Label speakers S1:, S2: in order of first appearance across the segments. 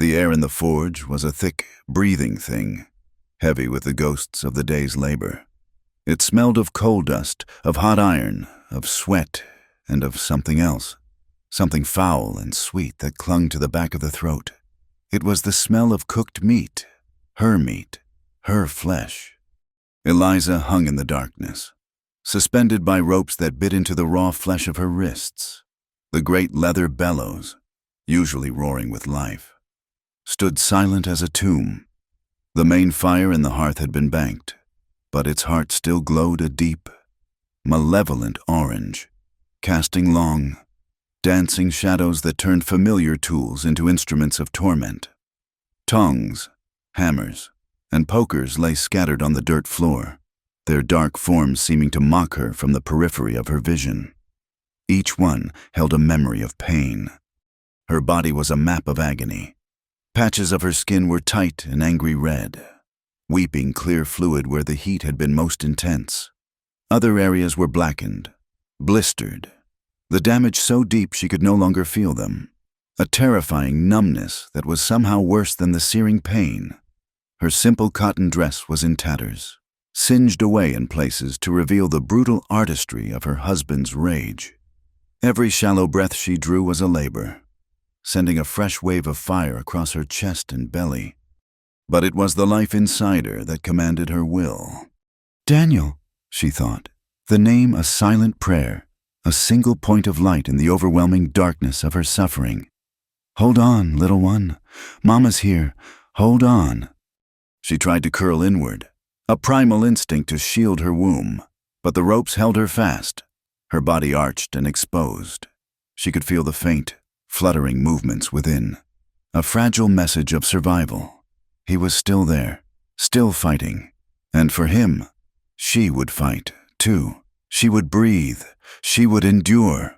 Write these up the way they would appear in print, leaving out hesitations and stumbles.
S1: The air in the forge was a thick, breathing thing, heavy with the ghosts of the day's labor. It smelled of coal dust, of hot iron, of sweat, and of something else, something foul and sweet that clung to the back of the throat. It was the smell of cooked meat, her flesh. Eliza hung in the darkness, suspended by ropes that bit into the raw flesh of her wrists. The great leather bellows, usually roaring with life, stood silent as a tomb. The main fire in the hearth had been banked, but its heart still glowed a deep, malevolent orange, casting long, dancing shadows that turned familiar tools into instruments of torment. Tongs, hammers, and pokers lay scattered on the dirt floor, their dark forms seeming to mock her from the periphery of her vision. Each one held a memory of pain. Her body was a map of agony. Patches of her skin were tight and angry red, weeping clear fluid where the heat had been most intense. Other areas were blackened, blistered, the damage so deep she could no longer feel them. A terrifying numbness that was somehow worse than the searing pain. Her simple cotton dress was in tatters, singed away in places to reveal the brutal artistry of her husband's rage. Every shallow breath she drew was a labor, sending a fresh wave of fire across her chest and belly. But it was the life inside her that commanded her will. Daniel, she thought, the name a silent prayer, a single point of light in the overwhelming darkness of her suffering. Hold on, little one. Mama's here. Hold on. She tried to curl inward, a primal instinct to shield her womb, but the ropes held her fast, her body arched and exposed. She could feel the faint, fluttering movements within, a fragile message of survival. He was still there, still fighting, and for him, she would fight, too. She would breathe, she would endure.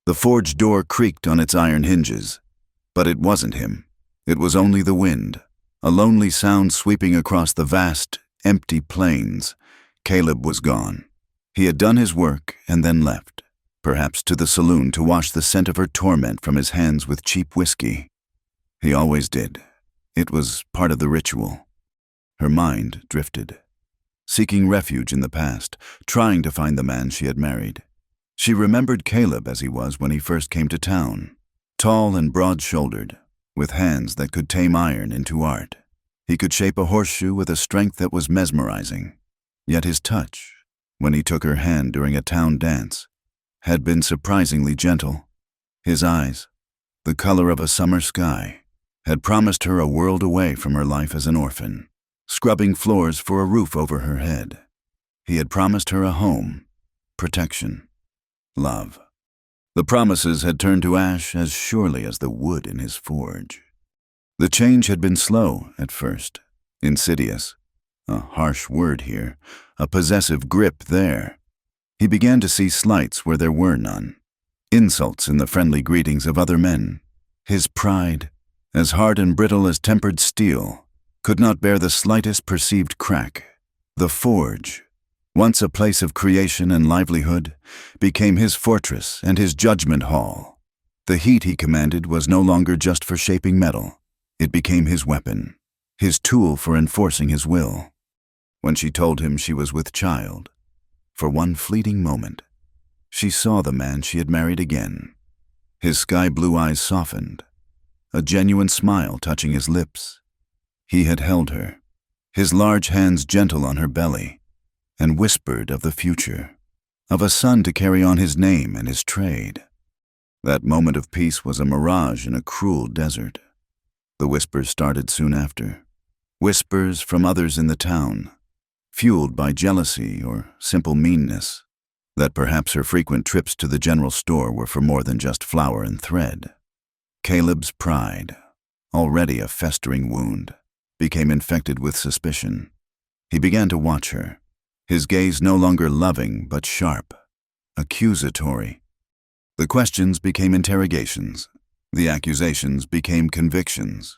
S1: The forge door creaked on its iron hinges, but it wasn't him. It was only the wind, a lonely sound sweeping across the vast, empty plains. Caleb was gone. He had done his work and then left, perhaps to the saloon to wash the scent of her torment from his hands with cheap whiskey. He always did. It was part of the ritual. Her mind drifted, seeking refuge in the past, trying to find the man she had married. She remembered Caleb as he was when he first came to town, tall and broad-shouldered, with hands that could tame iron into art. He could shape a horseshoe with a strength that was mesmerizing. Yet his touch, when he took her hand during a town dance, had been surprisingly gentle. His eyes, the color of a summer sky, had promised her a world away from her life as an orphan, scrubbing floors for a roof over her head. He had promised her a home, protection, love. The promises had turned to ash as surely as the wood in his forge. The change had been slow at first, insidious, a harsh word here, a possessive grip there. He began to see slights where there were none, insults in the friendly greetings of other men. His pride, as hard and brittle as tempered steel, could not bear the slightest perceived crack. The forge, once a place of creation and livelihood, became his fortress and his judgment hall. The heat he commanded was no longer just for shaping metal. It became his weapon, his tool for enforcing his will. When she told him she was with child, for one fleeting moment, she saw the man she had married again. His sky-blue eyes softened, a genuine smile touching his lips. He had held her, his large hands gentle on her belly, and whispered of the future, of a son to carry on his name and his trade. That moment of peace was a mirage in a cruel desert. The whispers started soon after, whispers from others in the town, fueled by jealousy or simple meanness, that perhaps her frequent trips to the general store were for more than just flour and thread. Caleb's pride, already a festering wound, became infected with suspicion. He began to watch her, his gaze no longer loving but sharp, accusatory. The questions became interrogations. The accusations became convictions.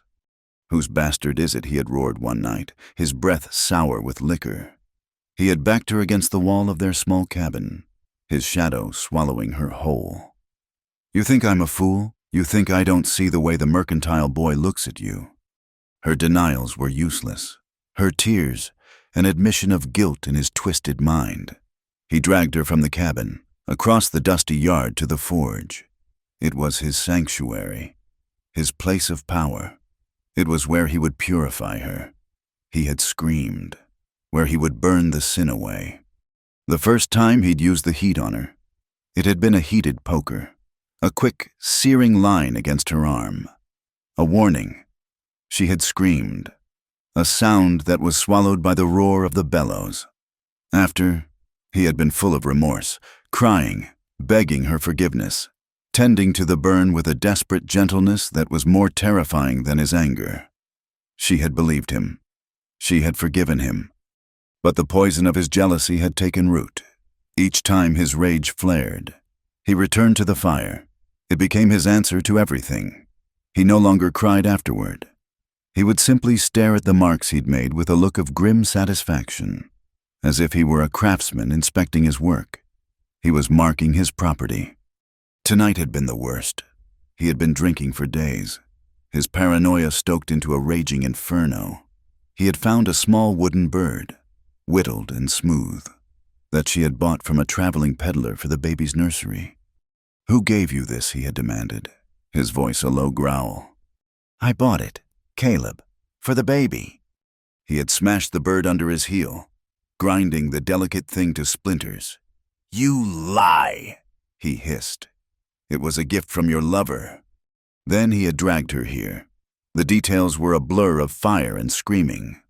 S1: Whose bastard is it, he had roared one night, his breath sour with liquor. He had backed her against the wall of their small cabin, his shadow swallowing her whole. You think I'm a fool? You think I don't see the way the mercantile boy looks at you." Her denials were useless. Her tears, an admission of guilt in his twisted mind. He dragged her from the cabin, across the dusty yard to the forge. It was his sanctuary, his place of power. It was where he would purify her. He had screamed, where he would burn the sin away. The first time he'd used the heat on her, it had been a heated poker, a quick, searing line against her arm. A warning. She had screamed, a sound that was swallowed by the roar of the bellows. After, he had been full of remorse, crying, begging her forgiveness, tending to the burn with a desperate gentleness that was more terrifying than his anger. She had believed him. She had forgiven him. But the poison of his jealousy had taken root. Each time his rage flared, he returned to the fire. It became his answer to everything. He no longer cried afterward. He would simply stare at the marks he'd made with a look of grim satisfaction, as if he were a craftsman inspecting his work. He was marking his property. Tonight had been the worst. He had been drinking for days, his paranoia stoked into a raging inferno. He had found a small wooden bird, whittled and smooth, that she had bought from a traveling peddler for the baby's nursery. "Who gave you this?" he had demanded, his voice a low growl. "I bought it, Caleb, for the baby." He had smashed the bird under his heel, grinding the delicate thing to splinters. "You lie," he hissed. "It was a gift from your lover." Then he had dragged her here. The details were a blur of fire and screaming.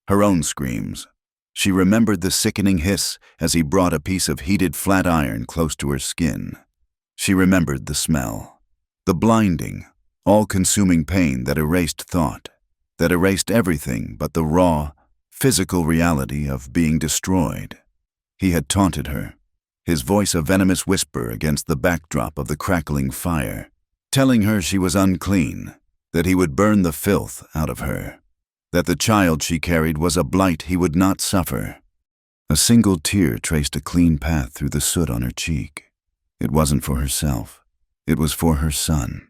S1: Her own screams. She remembered the sickening hiss as he brought a piece of heated flat iron close to her skin. She remembered the smell. The blinding, all-consuming pain that erased thought, that erased everything but the raw, physical reality of being destroyed. He had taunted her, his voice a venomous whisper against the backdrop of the crackling fire, telling her she was unclean, that he would burn the filth out of her, that the child she carried was a blight he would not suffer. A single tear traced a clean path through the soot on her cheek. It wasn't for herself. It was for her son,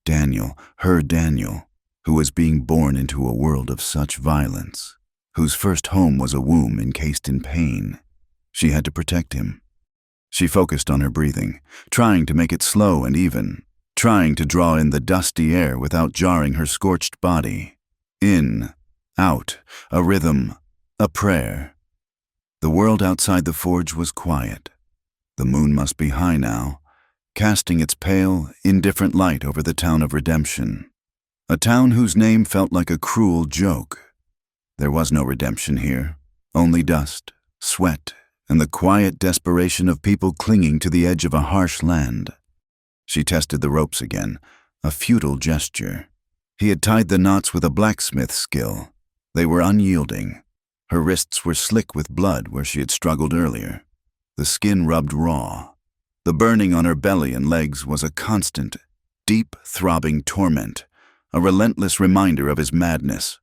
S1: Daniel, her Daniel, who was being born into a world of such violence, whose first home was a womb encased in pain. She had to protect him. She focused on her breathing, trying to make it slow and even, trying to draw in the dusty air without jarring her scorched body. In, out, a rhythm, a prayer. The world outside the forge was quiet. The moon must be high now, casting its pale, indifferent light over the town of redemption. A town whose name felt like a cruel joke. There was no redemption here, only dust, sweat, and the quiet desperation of people clinging to the edge of a harsh land. She tested the ropes again, a futile gesture. He had tied the knots with a blacksmith's skill. They were unyielding. Her wrists were slick with blood where she had struggled earlier. The skin rubbed raw. The burning on her belly and legs was a constant, deep, throbbing torment, a relentless reminder of his madness.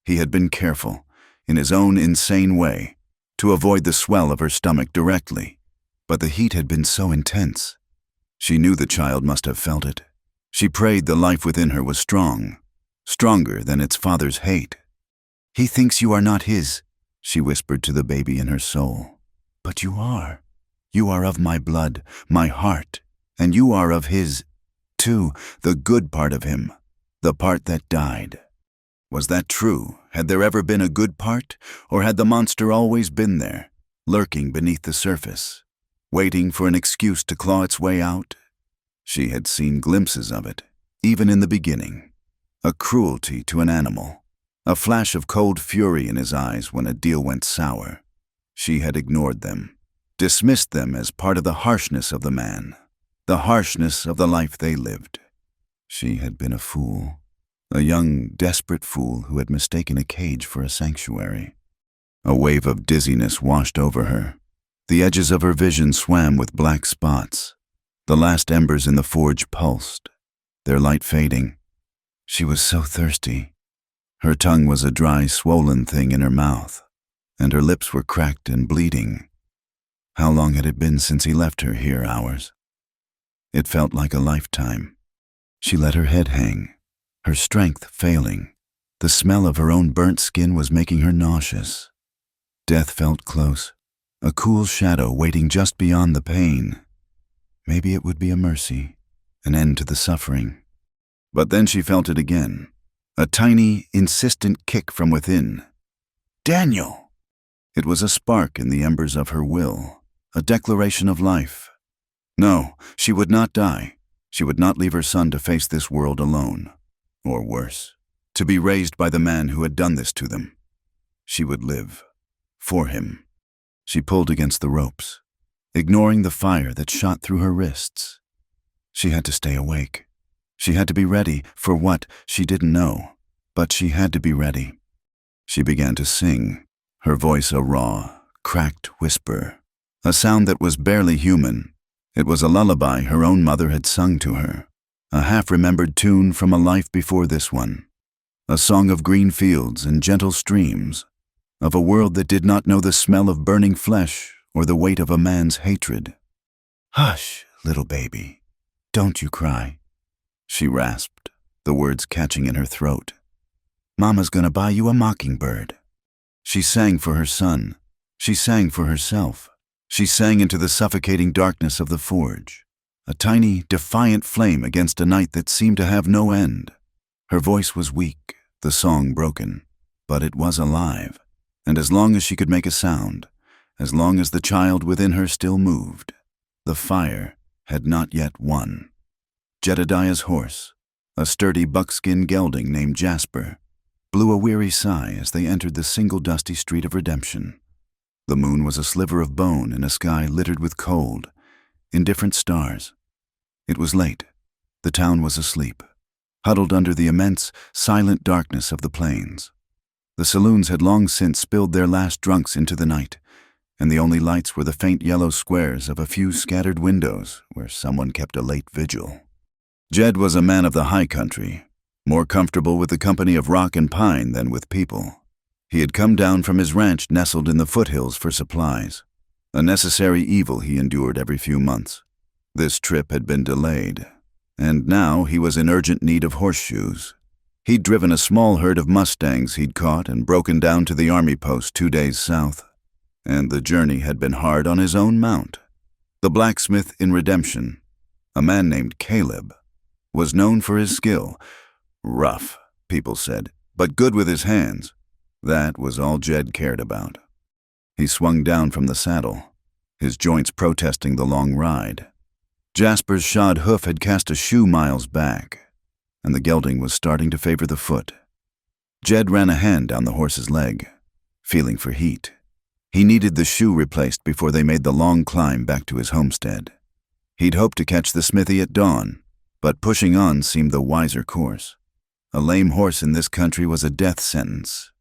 S1: He had been careful, in his own insane way, to avoid the swell of her stomach directly, but the heat had been so intense. She knew the child must have felt it. She prayed the life within her was strong, stronger than its father's hate. "He thinks you are not his," she whispered to the baby in her soul. "But you are. You are of my blood, my heart, and you are of his, too, the good part of him, the part that died." Was that true? Had there ever been a good part, or had the monster always been there, lurking beneath the surface, waiting for an excuse to claw its way out? She had seen glimpses of it, even in the beginning. A cruelty to an animal, a flash of cold fury in his eyes when a deal went sour. She had ignored them, dismissed them as part of the harshness of the man, the harshness of the life they lived. She had been a fool. A young, desperate fool who had mistaken a cage for a sanctuary. A wave of dizziness washed over her. The edges of her vision swam with black spots. The last embers in the forge pulsed, their light fading. She was so thirsty. Her tongue was a dry, swollen thing in her mouth, and her lips were cracked and bleeding. How long had it been since he left her here? Hours? It felt like a lifetime. She let her head hang, her strength failing. The smell of her own burnt skin was making her nauseous. Death felt close, a cool shadow waiting just beyond the pain. Maybe it would be a mercy, an end to the suffering. But then she felt it again, a tiny, insistent kick from within. Daniel! It was a spark in the embers of her will, a declaration of life. No, she would not die. She would not leave her son to face this world alone. Or worse, to be raised by the man who had done this to them. She would live. For him. She pulled against the ropes, ignoring the fire that shot through her wrists. She had to stay awake. She had to be ready for what she didn't know, but she had to be ready. She began to sing, her voice a raw, cracked whisper, a sound that was barely human. It was a lullaby her own mother had sung to her, a half-remembered tune from a life before this one, a song of green fields and gentle streams, of a world that did not know the smell of burning flesh or the weight of a man's hatred. "Hush, little baby, don't you cry," she rasped, the words catching in her throat. "Mama's gonna buy you a mockingbird." She sang for her son. She sang for herself. She sang into the suffocating darkness of the forge, a tiny, defiant flame against a night that seemed to have no end. Her voice was weak, the song broken, but it was alive. And as long as she could make a sound, as long as the child within her still moved, the fire had not yet won. Jedediah's horse, a sturdy buckskin gelding named Jasper, blew a weary sigh as they entered the single dusty street of redemption. The moon was a sliver of bone in a sky littered with cold, indifferent stars. It was late. The town was asleep, huddled under the immense, silent darkness of the plains. The saloons had long since spilled their last drunks into the night, and the only lights were the faint yellow squares of a few scattered windows where someone kept a late vigil. Jed was a man of the high country, more comfortable with the company of rock and pine than with people. He had come down from his ranch nestled in the foothills for supplies, a necessary evil he endured every few months. This trip had been delayed, and now he was in urgent need of horseshoes. He'd driven a small herd of mustangs he'd caught and broken down to the army post 2 days south, and the journey had been hard on his own mount. The blacksmith in Redemption, a man named Caleb, was known for his skill. Rough, people said, but good with his hands. That was all Jed cared about. He swung down from the saddle, his joints protesting the long ride. Jasper's shod hoof had cast a shoe miles back, and the gelding was starting to favor the foot. Jed ran a hand down the horse's leg, feeling for heat. He needed the shoe replaced before they made the long climb back to his homestead. He'd hoped to catch the smithy at dawn, but pushing on seemed the wiser course. A lame horse in this country was a death sentence.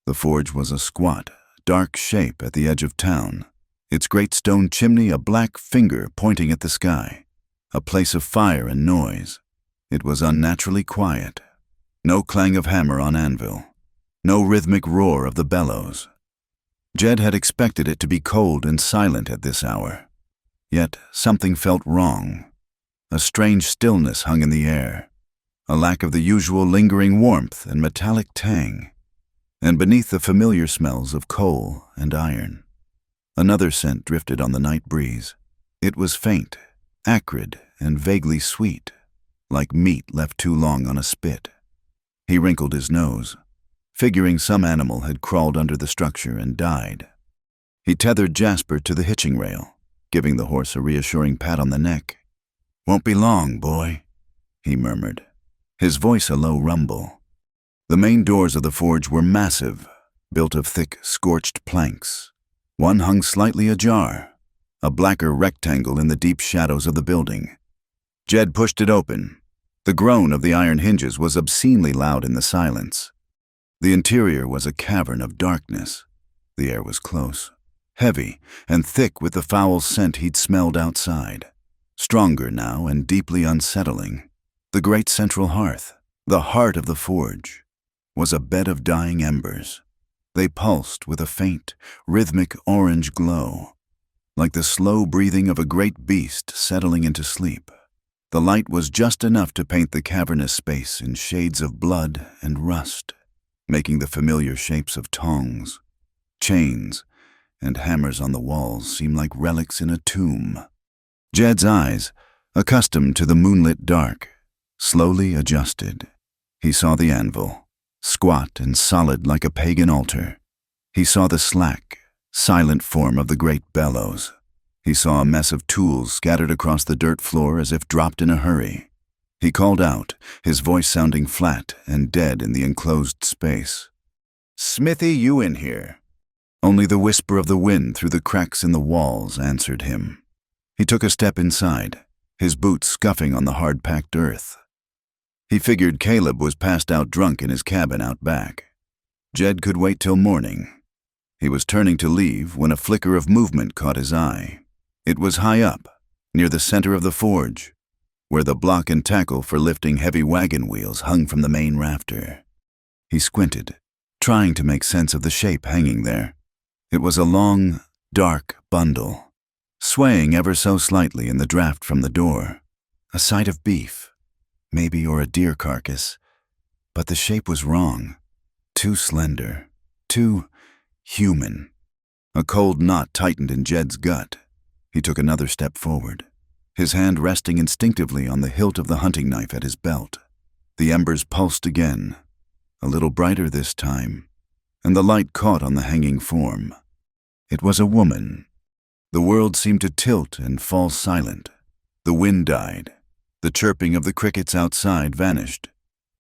S1: The forge was a squat, dark shape at the edge of town, its great stone chimney a black finger pointing at the sky, a place of fire and noise. It was unnaturally quiet. No clang of hammer on anvil. No rhythmic roar of the bellows. Jed had expected it to be cold and silent at this hour. Yet something felt wrong. A strange stillness hung in the air. A lack of the usual lingering warmth and metallic tang. And beneath the familiar smells of coal and iron, another scent drifted on the night breeze. It was faint, acrid, and vaguely sweet, like meat left too long on a spit. He wrinkled his nose, figuring some animal had crawled under the structure and died. He tethered Jasper to the hitching rail, giving the horse a reassuring pat on the neck. "Won't be long, boy," he murmured, his voice a low rumble. The main doors of the forge were massive, built of thick, scorched planks. One hung slightly ajar, a blacker rectangle in the deep shadows of the building. Jed pushed it open. The groan of the iron hinges was obscenely loud in the silence. The interior was a cavern of darkness. The air was close, heavy, and thick with the foul scent he'd smelled outside. Stronger now and deeply unsettling. The great central hearth, the heart of the forge, was a bed of dying embers. They pulsed with a faint, rhythmic orange glow, like the slow breathing of a great beast settling into sleep. The light was just enough to paint the cavernous space in shades of blood and rust, making the familiar shapes of tongs, chains, and hammers on the walls seem like relics in a tomb. Jed's eyes, accustomed to the moonlit dark, slowly adjusted. He saw the anvil, squat and solid like a pagan altar. He saw the slack, silent form of the great bellows. He saw a mess of tools scattered across the dirt floor as if dropped in a hurry. He called out, his voice sounding flat and dead in the enclosed space. "Smithy, you in here?" Only the whisper of the wind through the cracks in the walls answered him. He took a step inside, his boots scuffing on the hard-packed earth. He figured Caleb was passed out drunk in his cabin out back. Jed could wait till morning. He was turning to leave when a flicker of movement caught his eye. It was high up, near the center of the forge, where the block and tackle for lifting heavy wagon wheels hung from the main rafter. He squinted, trying to make sense of the shape hanging there. It was a long, dark bundle, swaying ever so slightly in the draft from the door. A side of beef, maybe, or a deer carcass, but the shape was wrong. Too slender, too human. A cold knot tightened in Jed's gut. He took another step forward, his hand resting instinctively on the hilt of the hunting knife at his belt. The embers pulsed again, a little brighter this time, and the light caught on the hanging form. It was a woman. The world seemed to tilt and fall silent. The wind died. The chirping of the crickets outside vanished.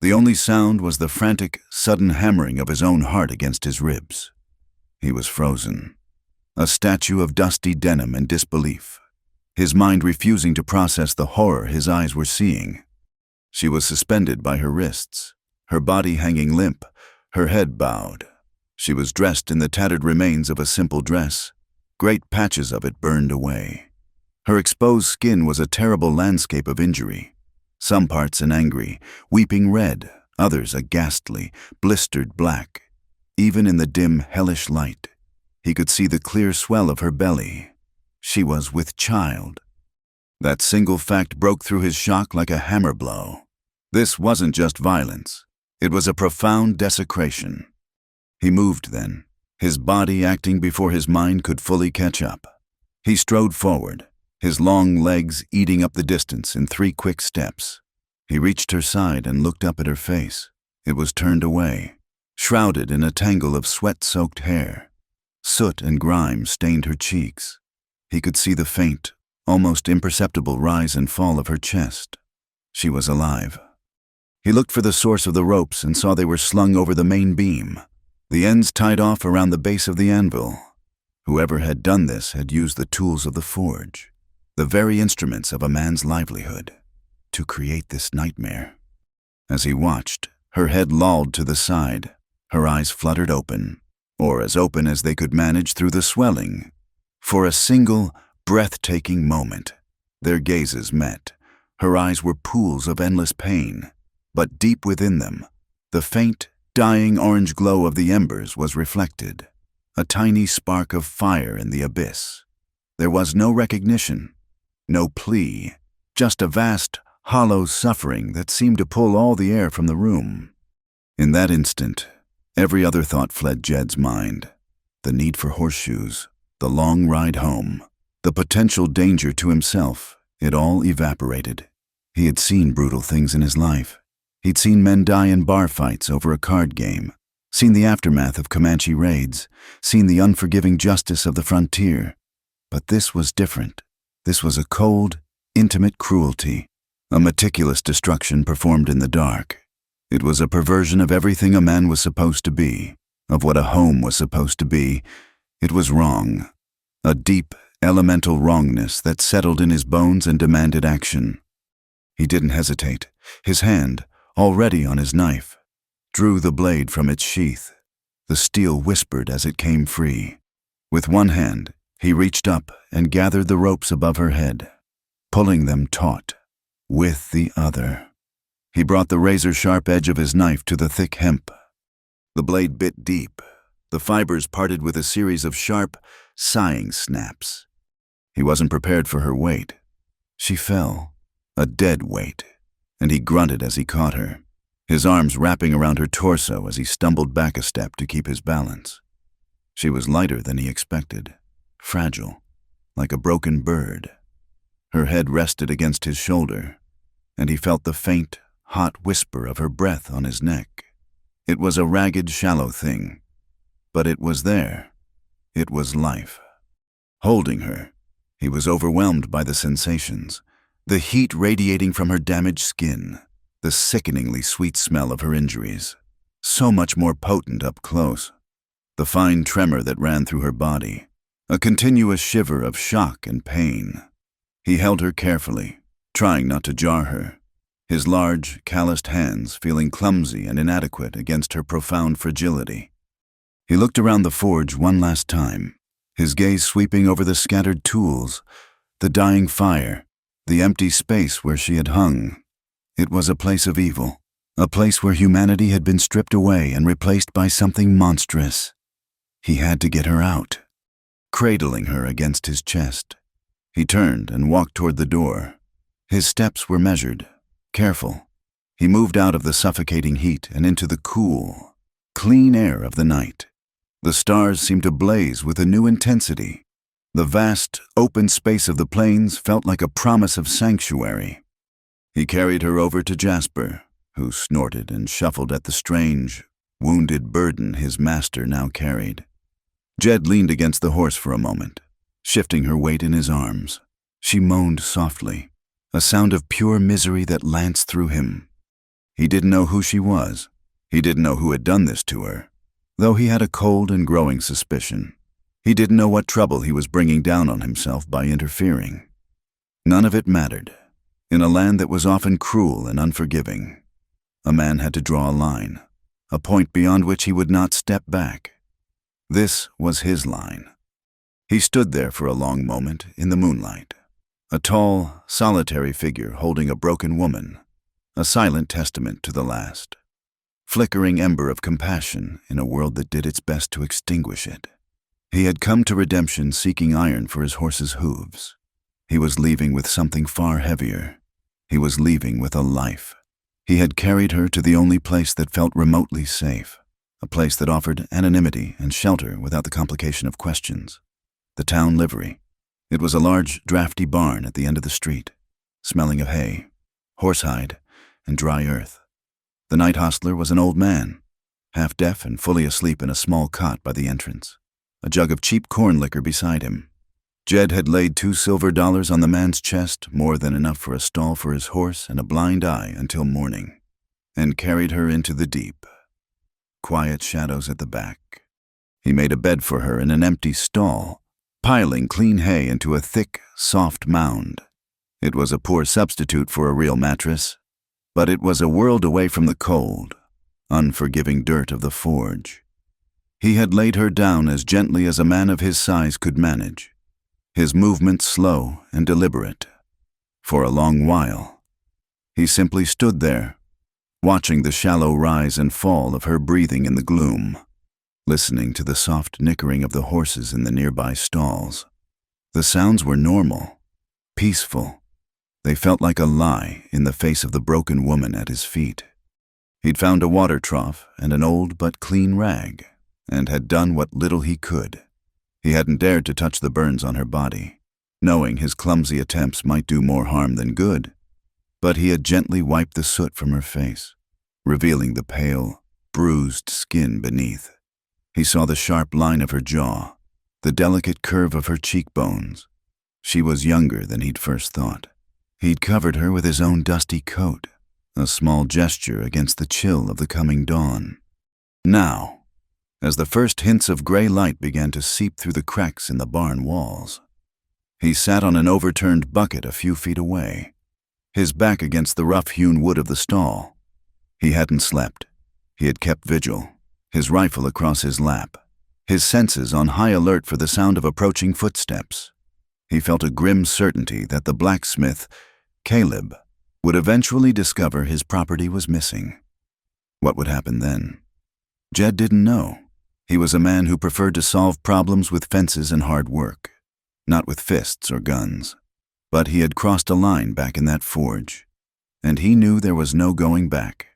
S1: The only sound was the frantic, sudden hammering of his own heart against his ribs. He was frozen, a statue of dusty denim and disbelief, his mind refusing to process the horror his eyes were seeing. She was suspended by her wrists, her body hanging limp, her head bowed. She was dressed in the tattered remains of a simple dress, great patches of it burned away. Her exposed skin was a terrible landscape of injury, some parts an angry, weeping red, others a ghastly, blistered black. Even in the dim, hellish light, he could see the clear swell of her belly. She was with child. That single fact broke through his shock like a hammer blow. This wasn't just violence. It was a profound desecration. He moved then, his body acting before his mind could fully catch up. He strode forward, his long legs eating up the distance in 3 quick steps. He reached her side and looked up at her face. It was turned away, shrouded in a tangle of sweat-soaked hair. Soot and grime stained her cheeks. He could see the faint, almost imperceptible rise and fall of her chest. She was alive. He looked for the source of the ropes and saw they were slung over the main beam, the ends tied off around the base of the anvil. Whoever had done this had used the tools of the forge, the very instruments of a man's livelihood, to create this nightmare. As he watched, her head lolled to the side, her eyes fluttered open, or as open as they could manage through the swelling. For a single, breathtaking moment, their gazes met. Her eyes were pools of endless pain, but deep within them, the faint, dying orange glow of the embers was reflected, a tiny spark of fire in the abyss. There was no recognition, no plea, just a vast, hollow suffering that seemed to pull all the air from the room. In that instant, every other thought fled Jed's mind. The need for horseshoes, the long ride home, the potential danger to himself, it all evaporated. He had seen brutal things in his life. He'd seen men die in bar fights over a card game, seen the aftermath of Comanche raids, seen the unforgiving justice of the frontier. But this was different. This was a cold, intimate cruelty, a meticulous destruction performed in the dark. It was a perversion of everything a man was supposed to be, of what a home was supposed to be. It was wrong, a deep, elemental wrongness that settled in his bones and demanded action. He didn't hesitate. His hand, already on his knife, drew the blade from its sheath. The steel whispered as it came free. With one hand, he reached up and gathered the ropes above her head, pulling them taut. With the other, he brought the razor-sharp edge of his knife to the thick hemp. The blade bit deep. The fibers parted with a series of sharp, sighing snaps. He wasn't prepared for her weight. She fell, a dead weight, and he grunted as he caught her, his arms wrapping around her torso as he stumbled back a step to keep his balance. She was lighter than he expected, fragile, like a broken bird. Her head rested against his shoulder, and he felt the faint, hot whisper of her breath on his neck. It was a ragged, shallow thing, but it was there. It was life. Holding her, he was overwhelmed by the sensations, the heat radiating from her damaged skin, the sickeningly sweet smell of her injuries, so much more potent up close, the fine tremor that ran through her body, a continuous shiver of shock and pain. He held her carefully, trying not to jar her, his large, calloused hands feeling clumsy and inadequate against her profound fragility. He looked around the forge one last time, his gaze sweeping over the scattered tools, the dying fire, the empty space where she had hung. It was a place of evil, a place where humanity had been stripped away and replaced by something monstrous. He had to get her out. Cradling her against his chest, he turned and walked toward the door. His steps were measured, careful. He moved out of the suffocating heat and into the cool, clean air of the night. The stars seemed to blaze with a new intensity. The vast, open space of the plains felt like a promise of sanctuary. He carried her over to Jasper, who snorted and shuffled at the strange, wounded burden his master now carried. Jed leaned against the horse for a moment, shifting her weight in his arms. She moaned softly, a sound of pure misery that lanced through him. He didn't know who she was. He didn't know who had done this to her, though he had a cold and growing suspicion. He didn't know what trouble he was bringing down on himself by interfering. None of it mattered. In a land that was often cruel and unforgiving, a man had to draw a line, a point beyond which he would not step back. This was his line. He stood there for a long moment in the moonlight, a tall, solitary figure holding a broken woman, a silent testament to the last, flickering ember of compassion in a world that did its best to extinguish it. He had come to redemption seeking iron for his horse's hooves. He was leaving with something far heavier. He was leaving with a life. He had carried her to the only place that felt remotely safe, a place that offered anonymity and shelter without the complication of questions. The town livery. It was a large, drafty barn at the end of the street, smelling of hay, horsehide, and dry earth. The night hostler was an old man, half deaf and fully asleep in a small cot by the entrance, a jug of cheap corn liquor beside him. Jed had laid $2 silver on the man's chest, more than enough for a stall for his horse and a blind eye until morning, and carried her into the deep. Quiet shadows at the back. He made a bed for her in an empty stall, piling clean hay into a thick, soft mound. It was a poor substitute for a real mattress, but it was a world away from the cold, unforgiving dirt of the forge. He had laid her down as gently as a man of his size could manage, his movements slow and deliberate. For a long while, he simply stood there, watching the shallow rise and fall of her breathing in the gloom, listening to the soft nickering of the horses in the nearby stalls. The sounds were normal, peaceful. They felt like a lie in the face of the broken woman at his feet. He'd found a water trough and an old but clean rag, and had done what little he could. He hadn't dared to touch the burns on her body, knowing his clumsy attempts might do more harm than good, but he had gently wiped the soot from her face, revealing the pale, bruised skin beneath. He saw the sharp line of her jaw, the delicate curve of her cheekbones. She was younger than he'd first thought. He'd covered her with his own dusty coat, a small gesture against the chill of the coming dawn. Now, as the first hints of gray light began to seep through the cracks in the barn walls, he sat on an overturned bucket a few feet away, his back against the rough-hewn wood of the stall. He hadn't slept. He had kept vigil, his rifle across his lap, his senses on high alert for the sound of approaching footsteps. He felt a grim certainty that the blacksmith, Caleb, would eventually discover his property was missing. What would happen then? Jed didn't know. He was a man who preferred to solve problems with fences and hard work, not with fists or guns. But he had crossed a line back in that forge, and he knew there was no going back.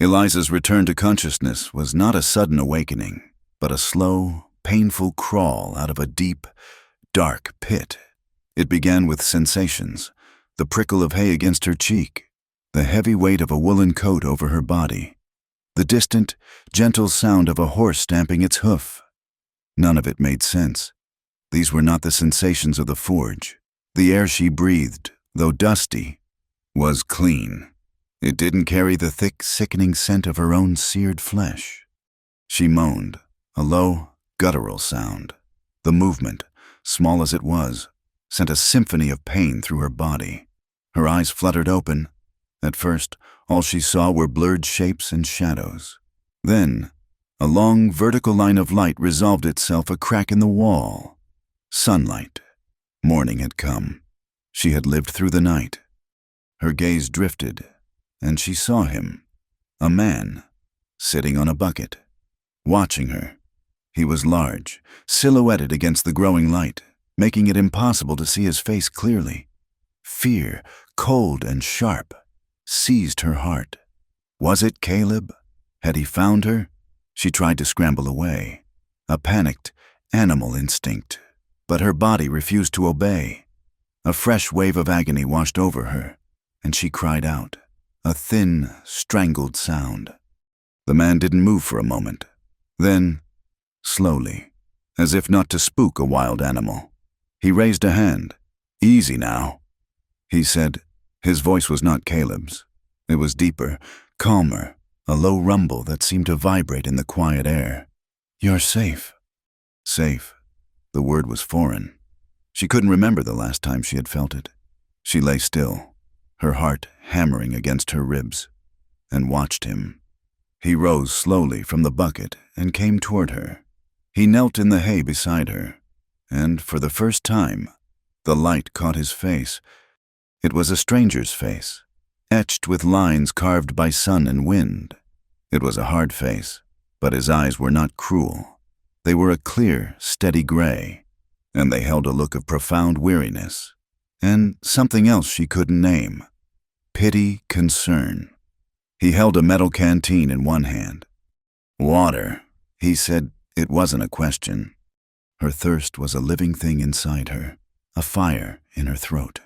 S1: Eliza's return to consciousness was not a sudden awakening, but a slow, painful crawl out of a deep, dark pit. It began with sensations: the prickle of hay against her cheek, the heavy weight of a woolen coat over her body, the distant, gentle sound of a horse stamping its hoof. None of it made sense. These were not the sensations of the forge. The air she breathed, though dusty, was clean. It didn't carry the thick, sickening scent of her own seared flesh. She moaned, a low, guttural sound. The movement, small as it was, sent a symphony of pain through her body. Her eyes fluttered open. At first, all she saw were blurred shapes and shadows. Then, a long, vertical line of light resolved itself a crack in the wall. Sunlight. Morning had come. She had lived through the night. Her gaze drifted, and she saw him, a man, sitting on a bucket, watching her. He was large, silhouetted against the growing light, making it impossible to see his face clearly. Fear, cold and sharp, seized her heart. Was it Caleb? Had he found her? She tried to scramble away, a panicked, animal instinct, but her body refused to obey. A fresh wave of agony washed over her, and she cried out, a thin, strangled sound. The man didn't move for a moment. Then, slowly, as if not to spook a wild animal, he raised a hand. "Easy now," he said. His voice was not Caleb's. It was deeper, calmer, a low rumble that seemed to vibrate in the quiet air. "You're safe." Safe. The word was foreign. She couldn't remember the last time she had felt it. She lay still, her heart hammering against her ribs, and watched him. He rose slowly from the bucket and came toward her. He knelt in the hay beside her, and for the first time, the light caught his face. It was a stranger's face, etched with lines carved by sun and wind. It was a hard face, but his eyes were not cruel. They were a clear, steady gray, and they held a look of profound weariness, and something else she couldn't name. Pity, concern. He held a metal canteen in one hand. "Water," he said. It wasn't a question. Her thirst was a living thing inside her, a fire in her throat.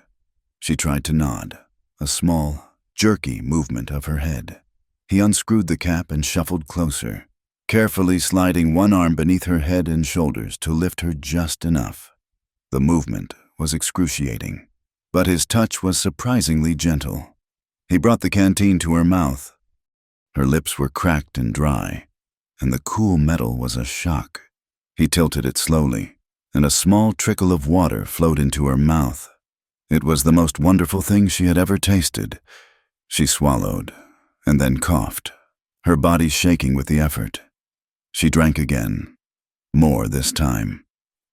S1: She tried to nod, a small, jerky movement of her head. He unscrewed the cap and shuffled closer, carefully sliding one arm beneath her head and shoulders to lift her just enough. The movement was excruciating, but his touch was surprisingly gentle. He brought the canteen to her mouth. Her lips were cracked and dry, and the cool metal was a shock. He tilted it slowly, and a small trickle of water flowed into her mouth. It was the most wonderful thing she had ever tasted. She swallowed, and then coughed, her body shaking with the effort. She drank again, more this time,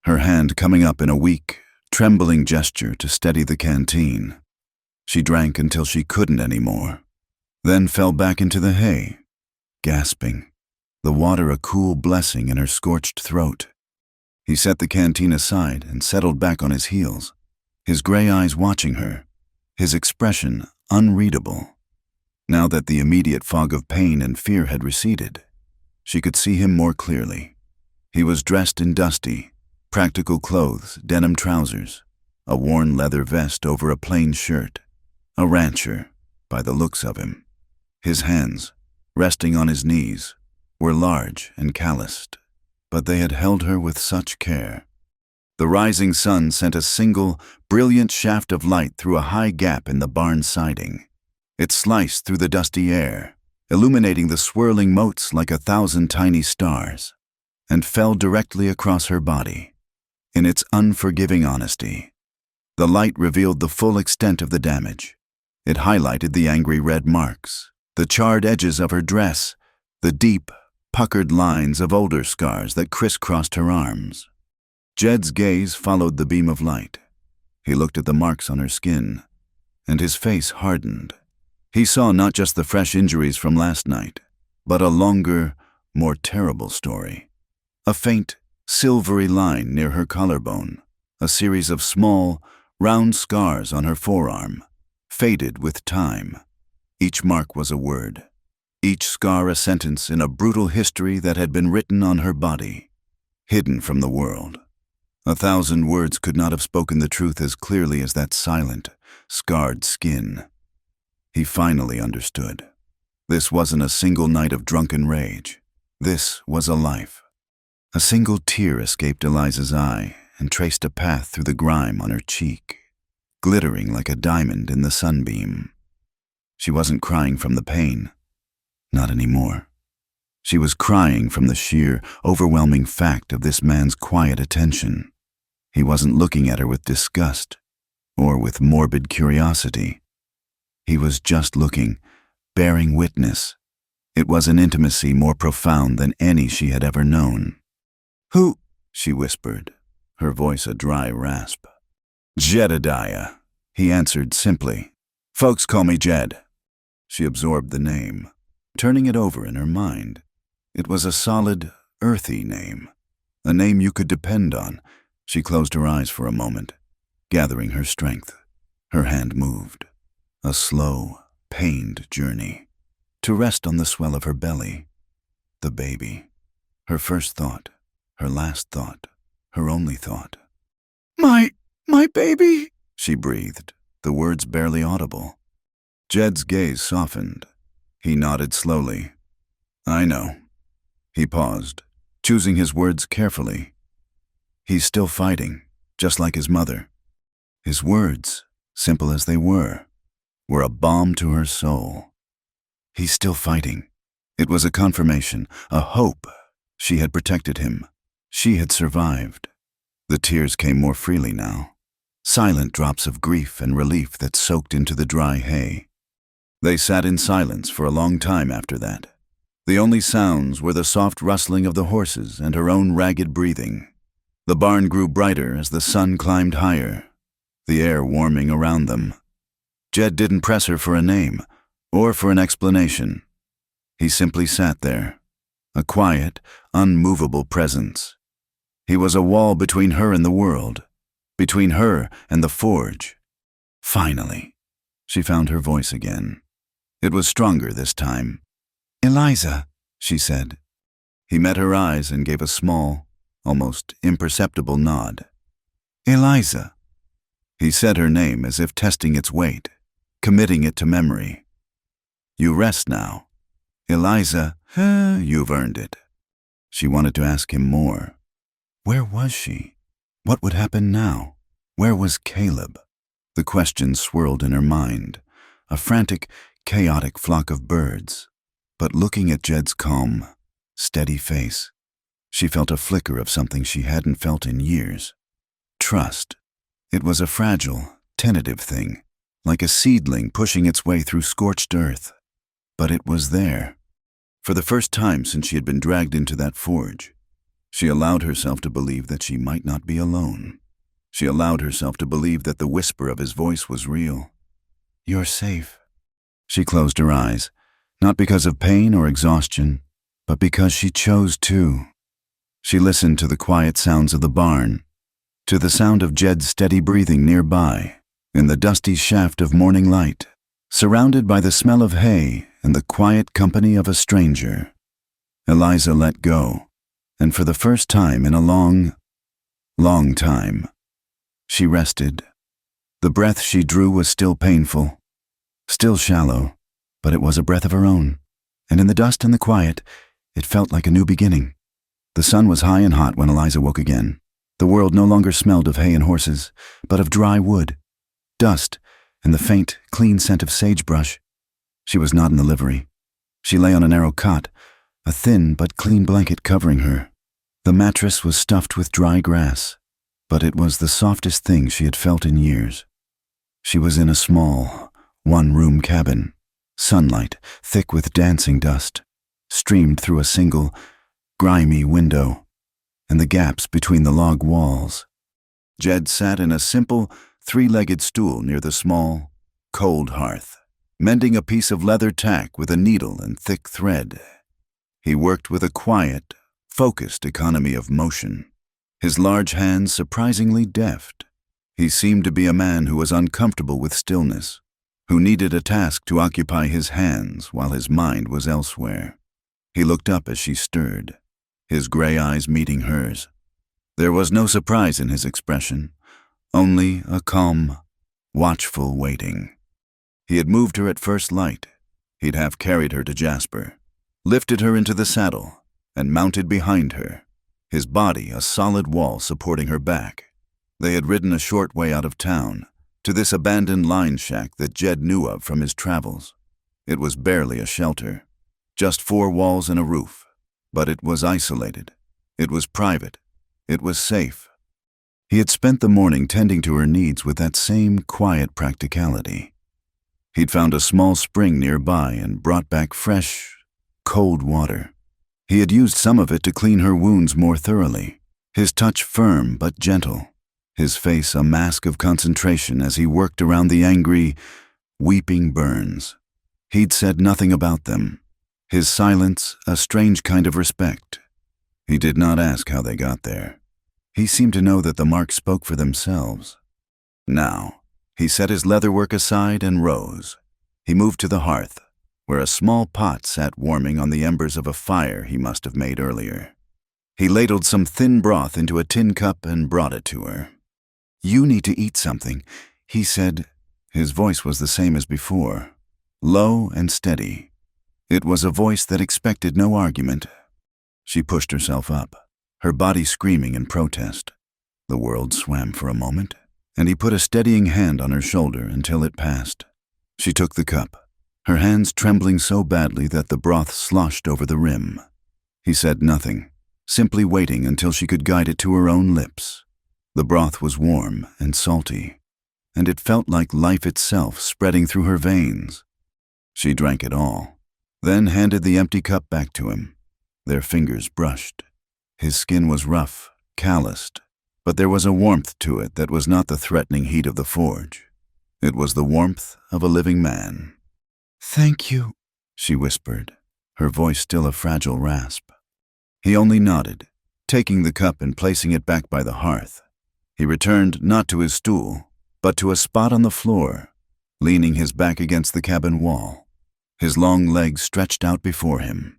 S1: her hand coming up in a weak, trembling gesture to steady the canteen. She drank until she couldn't anymore, then fell back into the hay, gasping, the water a cool blessing in her scorched throat. He set the canteen aside and settled back on his heels, his gray eyes watching her, his expression unreadable. Now that the immediate fog of pain and fear had receded, she could see him more clearly. He was dressed in dusty, practical clothes, denim trousers, a worn leather vest over a plain shirt, a rancher, by the looks of him. His hands, resting on his knees, were large and calloused, but they had held her with such care. The rising sun sent a single, brilliant shaft of light through a high gap in the barn siding. It sliced through the dusty air, illuminating the swirling motes like 1,000 tiny stars, and fell directly across her body. In its unforgiving honesty, the light revealed the full extent of the damage. It highlighted the angry red marks, the charred edges of her dress, the deep, puckered lines of older scars that crisscrossed her arms. Jed's gaze followed the beam of light. He looked at the marks on her skin, and his face hardened. He saw not just the fresh injuries from last night, but a longer, more terrible story. A faint, silvery line near her collarbone, a series of small, round scars on her forearm, faded with time. Each mark was a word, each scar a sentence in a brutal history that had been written on her body, hidden from the world. 1,000 words could not have spoken the truth as clearly as that silent, scarred skin. He finally understood. This wasn't a single night of drunken rage. This was a life. A single tear escaped Eliza's eye and traced a path through the grime on her cheek, glittering like a diamond in the sunbeam. She wasn't crying from the pain. Not anymore. She was crying from the sheer, overwhelming fact of this man's quiet attention. He wasn't looking at her with disgust or with morbid curiosity. He was just looking, bearing witness. It was an intimacy more profound than any she had ever known. "Who?" she whispered, her voice a dry rasp. "Jedediah," he answered simply. "Folks call me Jed." She absorbed the name, turning it over in her mind. It was a solid, earthy name, a name you could depend on. She closed her eyes for a moment, gathering her strength. Her hand moved. A slow, pained journey, to rest on the swell of her belly. The baby. Her first thought, her last thought, her only thought. My baby," she breathed, the words barely audible. Jed's gaze softened. He nodded slowly. "I know." He paused, choosing his words carefully. He's still fighting, just like his mother. His words, simple as they were a balm to her soul. He's still fighting. It was a confirmation, a hope. She had protected him. She had survived. The tears came more freely now, silent drops of grief and relief that soaked into the dry hay. They sat in silence for a long time after that. The only sounds were the soft rustling of the horses and her own ragged breathing. The barn grew brighter as the sun climbed higher, the air warming around them. Jed didn't press her for a name or for an explanation. He simply sat there, a quiet, unmovable presence. He was a wall between her and the world, between her and the forge. Finally, she found her voice again. It was stronger this time. "Eliza," she said. He met her eyes and gave a small, almost imperceptible nod. "Eliza." He said her name as if testing its weight, committing it to memory. "You rest now. Eliza, you've earned it." She wanted to ask him more. Where was she? What would happen now? Where was Caleb? The question swirled in her mind, a frantic, chaotic flock of birds. But looking at Jed's calm, steady face, she felt a flicker of something she hadn't felt in years. Trust. It was a fragile, tentative thing, like a seedling pushing its way through scorched earth. But it was there. For the first time since she had been dragged into that forge, she allowed herself to believe that she might not be alone. She allowed herself to believe that the whisper of his voice was real. "You're safe." She closed her eyes, not because of pain or exhaustion, but because she chose to. She listened to the quiet sounds of the barn, to the sound of Jed's steady breathing nearby, in the dusty shaft of morning light, surrounded by the smell of hay and the quiet company of a stranger. Eliza let go, and for the first time in a long, long time, she rested. The breath she drew was still painful, still shallow, but it was a breath of her own, and in the dust and the quiet, it felt like a new beginning. The sun was high and hot when Eliza woke again. The world no longer smelled of hay and horses, but of dry wood, dust, and the faint, clean scent of sagebrush. She was not in the livery. She lay on a narrow cot, a thin but clean blanket covering her. The mattress was stuffed with dry grass, but it was the softest thing she had felt in years. She was in a small, one-room cabin. Sunlight, thick with dancing dust, streamed through a single, grimy window, and the gaps between the log walls. Jed sat in a simple, three-legged stool near the small, cold hearth, mending a piece of leather tack with a needle and thick thread. He worked with a quiet, focused economy of motion, his large hands surprisingly deft. He seemed to be a man who was uncomfortable with stillness, who needed a task to occupy his hands while his mind was elsewhere. He looked up as she stirred, his gray eyes meeting hers. There was no surprise in his expression, only a calm, watchful waiting. He had moved her at first light. He'd half carried her to Jasper, lifted her into the saddle, and mounted behind her, his body a solid wall supporting her back. They had ridden a short way out of town, to this abandoned line shack that Jed knew of from his travels. It was barely a shelter, just 4 walls and a roof, but it was isolated. It was private. It was safe. He had spent the morning tending to her needs with that same quiet practicality. He'd found a small spring nearby and brought back fresh, cold water. He had used some of it to clean her wounds more thoroughly, his touch firm but gentle, his face a mask of concentration as he worked around the angry, weeping burns. He'd said nothing about them, his silence a strange kind of respect. He did not ask how they got there. He seemed to know that the marks spoke for themselves. Now, he set his leatherwork aside and rose. He moved to the hearth, where a small pot sat warming on the embers of a fire he must have made earlier. He ladled some thin broth into a tin cup and brought it to her. "You need to eat something," he said. His voice was the same as before, low and steady. It was a voice that expected no argument. She pushed herself up, her body screaming in protest. The world swam for a moment, and he put a steadying hand on her shoulder until it passed. She took the cup, her hands trembling so badly that the broth sloshed over the rim. He said nothing, simply waiting until she could guide it to her own lips. The broth was warm and salty, and it felt like life itself spreading through her veins. She drank it all, then handed the empty cup back to him. Their fingers brushed. His skin was rough, calloused, but there was a warmth to it that was not the threatening heat of the forge. It was the warmth of a living man. "Thank you," she whispered, her voice still a fragile rasp. He only nodded, taking the cup and placing it back by the hearth. He returned not to his stool, but to a spot on the floor, leaning his back against the cabin wall, his long legs stretched out before him.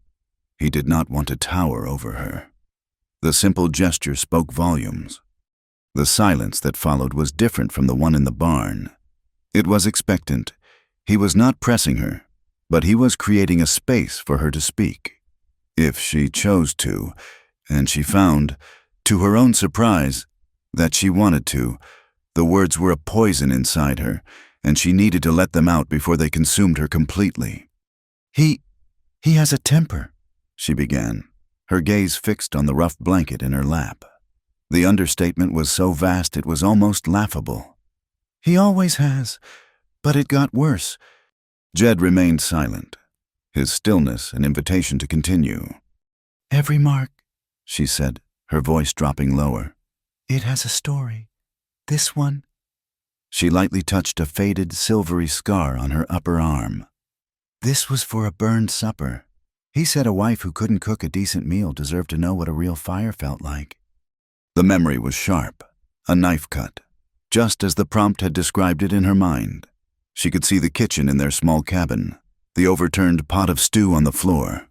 S1: He did not want to tower over her. The simple gesture spoke volumes. The silence that followed was different from the one in the barn. It was expectant. He was not pressing her, but he was creating a space for her to speak. If she chose to, and she found, to her own surprise, that she wanted to, the words were a poison inside her, and she needed to let them out before they consumed her completely. He has a temper," she began, her gaze fixed on the rough blanket in her lap. The understatement was so vast it was almost laughable. "He always has, but it got worse." Jed remained silent, his stillness an invitation to continue. "Every mark," she said, her voice dropping lower. "It has a story. This one." She lightly touched a faded, silvery scar on her upper arm. "This was for a burned supper. He said a wife who couldn't cook a decent meal deserved to know what a real fire felt like." The memory was sharp, a knife cut, just as the prompt had described it in her mind. She could see the kitchen in their small cabin, the overturned pot of stew on the floor.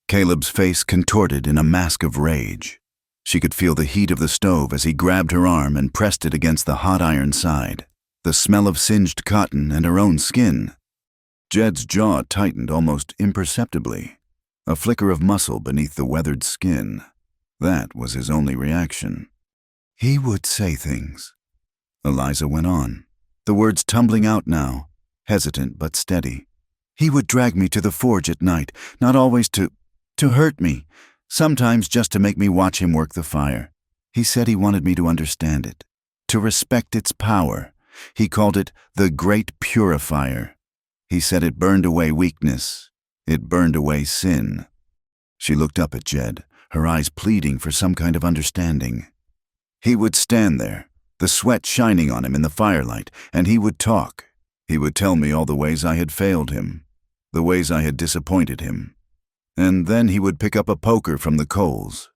S1: Caleb's face contorted in a mask of rage. She could feel the heat of the stove as he grabbed her arm and pressed it against the hot iron side, the smell of singed cotton and her own skin. Jed's jaw tightened almost imperceptibly, a flicker of muscle beneath the weathered skin. That was his only reaction. He would say things. Eliza went on, the words tumbling out now, hesitant but steady. He would drag me to the forge at night, not always to hurt me, sometimes just to make me watch him work the fire. He said he wanted me to understand it, to respect its power. He called it the Great Purifier. He said it burned away weakness. It burned away sin. She looked up at Jed, her eyes pleading for some kind of understanding. He would stand there, the sweat shining on him in the firelight, and he would talk. He would tell me all the ways I had failed him, the ways I had disappointed him. And then he would pick up a poker from the coals,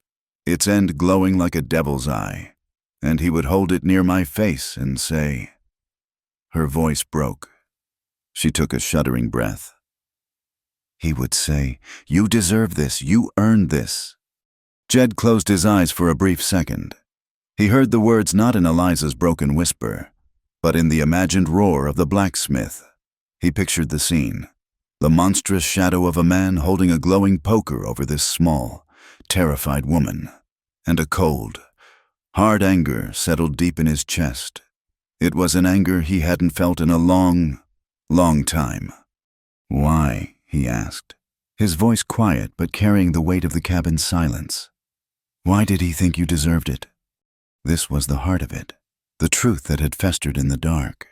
S1: its end glowing like a devil's eye, and he would hold it near my face and say—" Her voice broke. She took a shuddering breath. "He would say, 'You deserve this, you earned this.'" Jed closed his eyes for a brief second. He heard the words not in Eliza's broken whisper, but in the imagined roar of the blacksmith. He pictured the scene, the monstrous shadow of a man holding a glowing poker over this small, terrified woman, and a cold, hard anger settled deep in his chest. It was an anger he hadn't felt in a long, long time. "Why?" he asked, his voice quiet but carrying the weight of the cabin's silence. "Why did he think you deserved it?" This was the heart of it, the truth that had festered in the dark.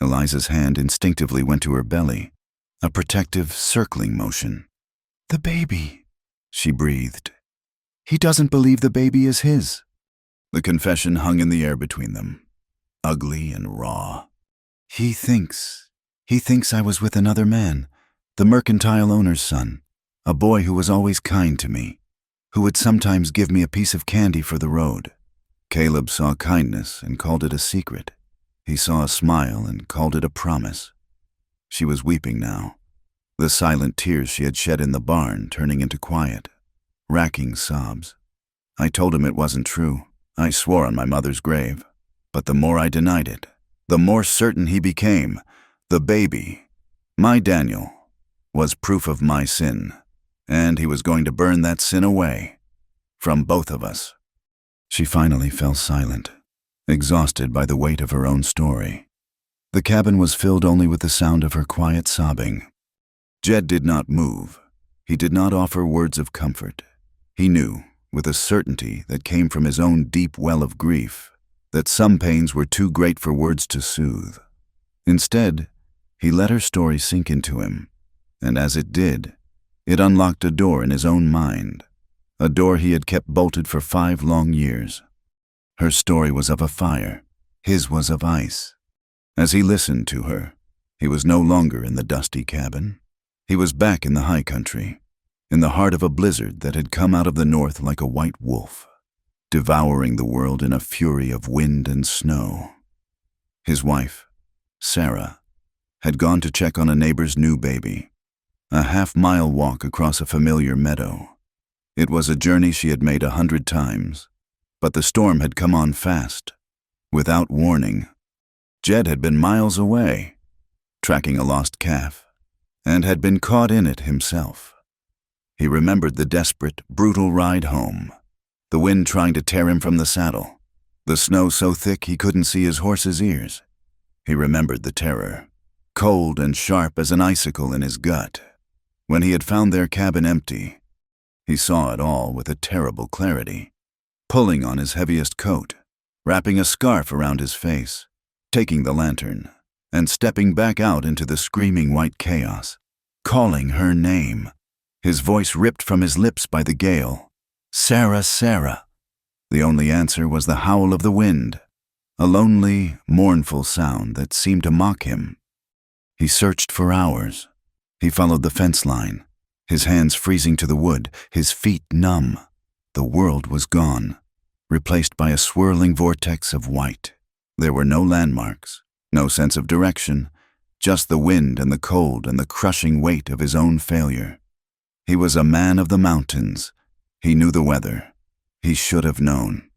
S1: Eliza's hand instinctively went to her belly, a protective, circling motion. "The baby," she breathed. "He doesn't believe the baby is his." The confession hung in the air between them, ugly and raw. He thinks I was with another man, the mercantile owner's son, a boy who was always kind to me, who would sometimes give me a piece of candy for the road." Caleb saw kindness and called it a secret. He saw a smile and called it a promise. She was weeping now, the silent tears she had shed in the barn turning into quiet, racking sobs. "I told him it wasn't true. I swore on my mother's grave. But the more I denied it, the more certain he became. The baby, my Daniel, was proof of my sin, and he was going to burn that sin away from both of us." She finally fell silent, exhausted by the weight of her own story. The cabin was filled only with the sound of her quiet sobbing. Jed did not move. He did not offer words of comfort. He knew, with a certainty that came from his own deep well of grief, that some pains were too great for words to soothe. Instead, he let her story sink into him, and as it did, it unlocked a door in his own mind, a door he had kept bolted for 5 long years. Her story was of a fire, his was of ice. As he listened to her, he was no longer in the dusty cabin. He was back in the high country, in the heart of a blizzard that had come out of the north like a white wolf, devouring the world in a fury of wind and snow. His wife, Sarah, had gone to check on a neighbor's new baby, a half-mile walk across a familiar meadow. It was a journey she had made 100 times, but the storm had come on fast, without warning. Jed had been miles away, tracking a lost calf, and had been caught in it himself. He remembered the desperate, brutal ride home, the wind trying to tear him from the saddle, the snow so thick he couldn't see his horse's ears. He remembered the terror, cold and sharp as an icicle in his gut. When he had found their cabin empty, he saw it all with a terrible clarity, pulling on his heaviest coat, wrapping a scarf around his face, taking the lantern, and stepping back out into the screaming white chaos, calling her name, his voice ripped from his lips by the gale. "Sarah, Sarah." The only answer was the howl of the wind, a lonely, mournful sound that seemed to mock him. He searched for hours. He followed the fence line, his hands freezing to the wood, his feet numb. The world was gone, replaced by a swirling vortex of white. There were no landmarks, no sense of direction, just the wind and the cold and the crushing weight of his own failure. He was a man of the mountains. He knew the weather. He should have known.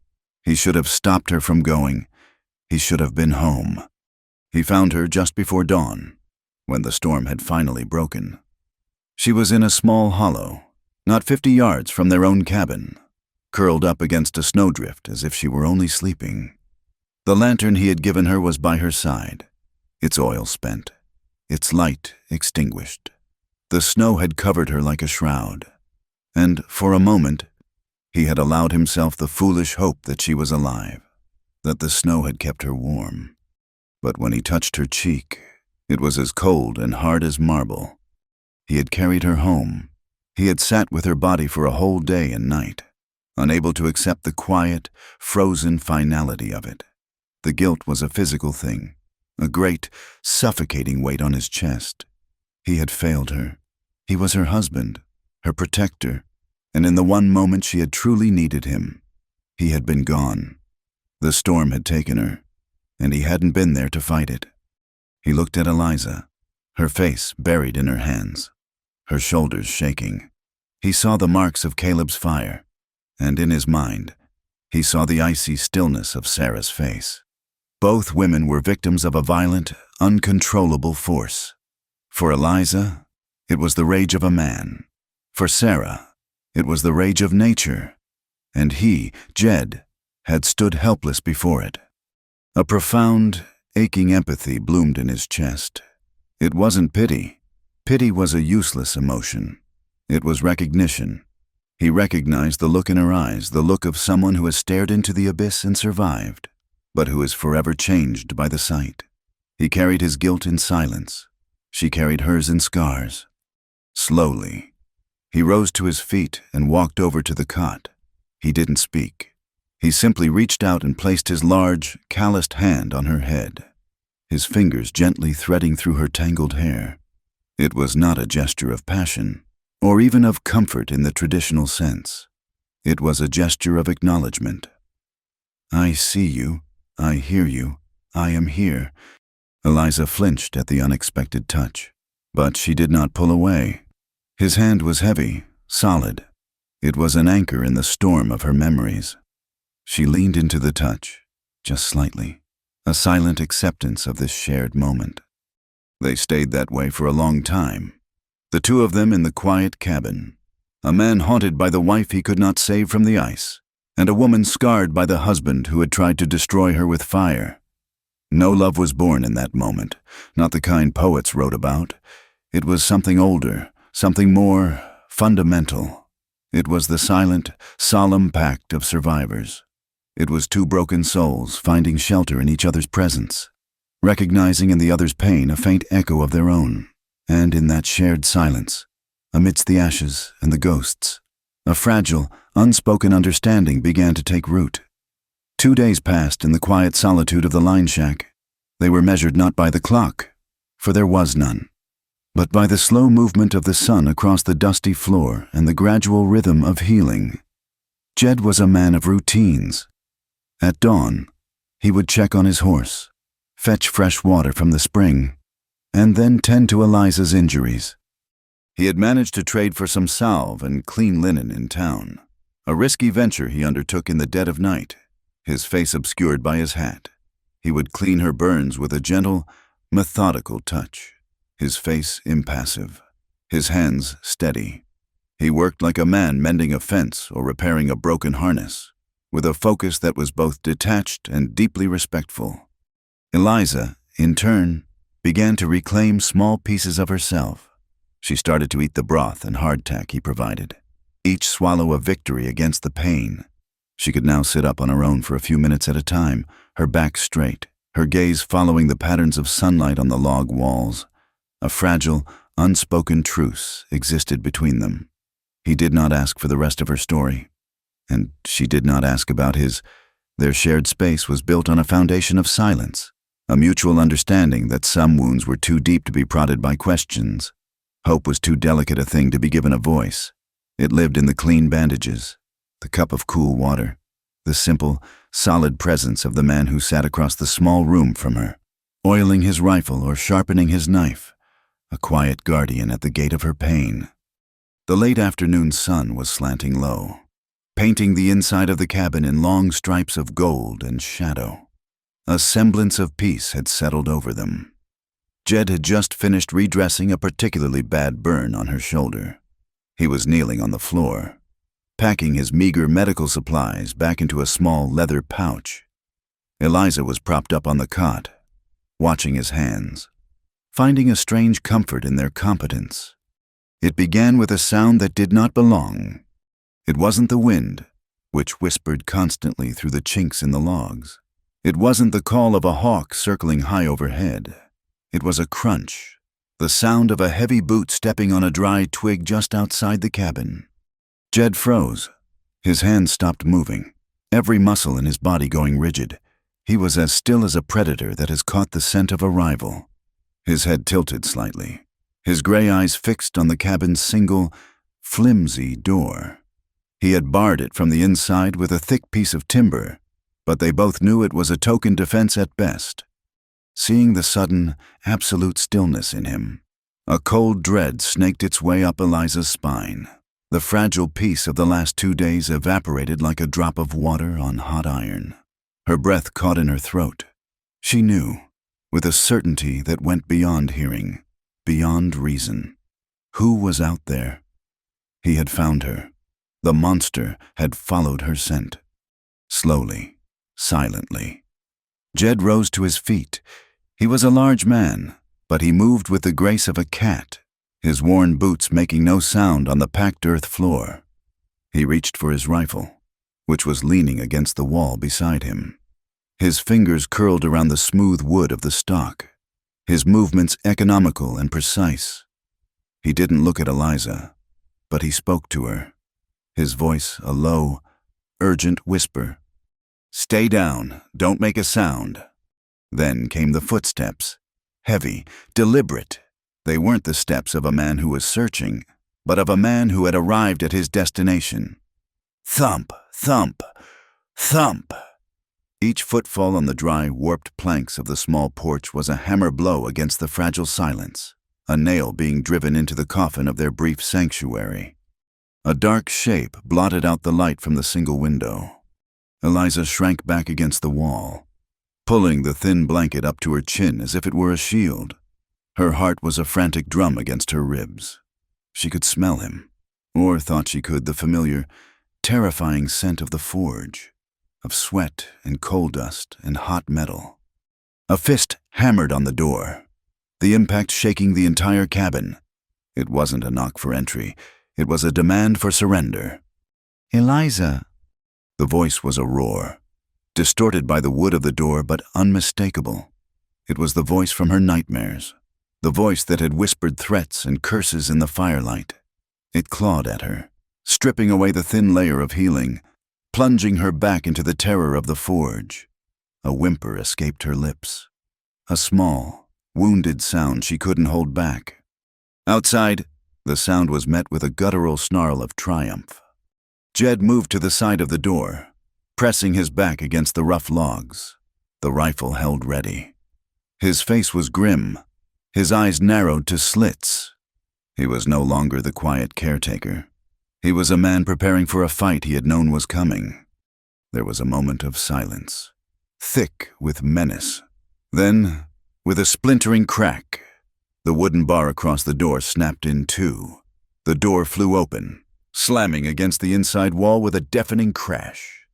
S1: He should have stopped her from going. He should have been home. He found her just before dawn, when the storm had finally broken. She was in a small hollow, not 50 yards from their own cabin, curled up against a snowdrift as if she were only sleeping. The lantern he had given her was by her side, its oil spent, its light extinguished. The snow had covered her like a shroud, and for a moment he had allowed himself the foolish hope that she was alive, that the snow had kept her warm. But when he touched her cheek, it was as cold and hard as marble. He had carried her home. He had sat with her body for a whole day and night, unable to accept the quiet, frozen finality of it. The guilt was a physical thing, a great, suffocating weight on his chest. He had failed her. He was her husband, her protector, and in the one moment she had truly needed him, he had been gone. The storm had taken her, and he hadn't been there to fight it. He looked at Eliza, her face buried in her hands, her shoulders shaking. He saw the marks of Caleb's fire, and in his mind, he saw the icy stillness of Sarah's face. Both women were victims of a violent, uncontrollable force. For Eliza, it was the rage of a man. For Sarah, it was the rage of nature. And he, Jed, had stood helpless before it. A profound, aching empathy bloomed in his chest. It wasn't pity. Pity was a useless emotion. It was recognition. He recognized the look in her eyes, the look of someone who has stared into the abyss and survived, but who is forever changed by the sight. He carried his guilt in silence. She carried hers in scars. Slowly, he rose to his feet and walked over to the cot. He didn't speak. He simply reached out and placed his large, calloused hand on her head, his fingers gently threading through her tangled hair. It was not a gesture of passion, or even of comfort in the traditional sense. It was a gesture of acknowledgement. "I see you. I hear you. I am here." Eliza flinched at the unexpected touch, but she did not pull away. His hand was heavy, solid. It was an anchor in the storm of her memories. She leaned into the touch, just slightly, a silent acceptance of this shared moment. They stayed that way for a long time, the two of them in the quiet cabin, a man haunted by the wife he could not save from the ice, and a woman scarred by the husband who had tried to destroy her with fire. No love was born in that moment, not the kind poets wrote about. It was something older, something more fundamental. It was the silent, solemn pact of survivors. It was two broken souls finding shelter in each other's presence, recognizing in the other's pain a faint echo of their own. And in that shared silence, amidst the ashes and the ghosts, a fragile, unspoken understanding began to take root. 2 days passed in the quiet solitude of the line shack. They were measured not by the clock, for there was none, but by the slow movement of the sun across the dusty floor and the gradual rhythm of healing. Jed was a man of routines. At dawn, he would check on his horse, fetch fresh water from the spring, and then tend to Eliza's injuries. He had managed to trade for some salve and clean linen in town, a risky venture he undertook in the dead of night, his face obscured by his hat. He would clean her burns with a gentle, methodical touch, his face impassive, his hands steady. He worked like a man mending a fence or repairing a broken harness, with a focus that was both detached and deeply respectful. Eliza, in turn, began to reclaim small pieces of herself. She started to eat the broth and hardtack he provided, each swallow a victory against the pain. She could now sit up on her own for a few minutes at a time, her back straight, her gaze following the patterns of sunlight on the log walls. A fragile, unspoken truce existed between them. He did not ask for the rest of her story, and she did not ask about his. Their shared space was built on a foundation of silence, a mutual understanding that some wounds were too deep to be prodded by questions. Hope was too delicate a thing to be given a voice. It lived in the clean bandages, the cup of cool water, the simple, solid presence of the man who sat across the small room from her, oiling his rifle or sharpening his knife, a quiet guardian at the gate of her pain. The late afternoon sun was slanting low, painting the inside of the cabin in long stripes of gold and shadow. A semblance of peace had settled over them. Jed had just finished redressing a particularly bad burn on her shoulder. He was kneeling on the floor, packing his meager medical supplies back into a small leather pouch. Eliza was propped up on the cot, watching his hands, finding a strange comfort in their competence. It began with a sound that did not belong. It wasn't the wind, which whispered constantly through the chinks in the logs. It wasn't the call of a hawk circling high overhead. It was a crunch, the sound of a heavy boot stepping on a dry twig just outside the cabin. Jed froze. His hands stopped moving, every muscle in his body going rigid. He was as still as a predator that has caught the scent of a rival. His head tilted slightly, his gray eyes fixed on the cabin's single, flimsy door. He had barred it from the inside with a thick piece of timber, but they both knew it was a token defense at best. Seeing the sudden, absolute stillness in him, a cold dread snaked its way up Eliza's spine. The fragile peace of the last 2 days evaporated like a drop of water on hot iron. Her breath caught in her throat. She knew, with a certainty that went beyond hearing, beyond reason. Who was out there? He had found her. The monster had followed her scent. Slowly, silently. Jed rose to his feet. He was a large man, but he moved with the grace of a cat, his worn boots making no sound on the packed earth floor. He reached for his rifle, which was leaning against the wall beside him. His fingers curled around the smooth wood of the stock, his movements economical and precise. He didn't look at Eliza, but he spoke to her, his voice a low, urgent whisper. "Stay down, don't make a sound." Then came the footsteps, heavy, deliberate. They weren't the steps of a man who was searching, but of a man who had arrived at his destination. Thump, thump, thump. Each footfall on the dry, warped planks of the small porch was a hammer blow against the fragile silence, a nail being driven into the coffin of their brief sanctuary. A dark shape blotted out the light from the single window. Eliza shrank back against the wall, pulling the thin blanket up to her chin as if it were a shield. Her heart was a frantic drum against her ribs. She could smell him, or thought she could, the familiar, terrifying scent of the forge, of sweat and coal dust and hot metal. A fist hammered on the door, the impact shaking the entire cabin. It wasn't a knock for entry. It was a demand for surrender. "Eliza." The voice was a roar, distorted by the wood of the door but unmistakable. It was the voice from her nightmares, the voice that had whispered threats and curses in the firelight. It clawed at her, stripping away the thin layer of healing, plunging her back into the terror of the forge. A whimper escaped her lips, a small, wounded sound she couldn't hold back. Outside, the sound was met with a guttural snarl of triumph. Jed moved to the side of the door, pressing his back against the rough logs, the rifle held ready. His face was grim, his eyes narrowed to slits. He was no longer the quiet caretaker. He was a man preparing for a fight he had known was coming. There was a moment of silence, thick with menace. Then, with a splintering crack, the wooden bar across the door snapped in two. The door flew open, slamming against the inside wall with a deafening crash.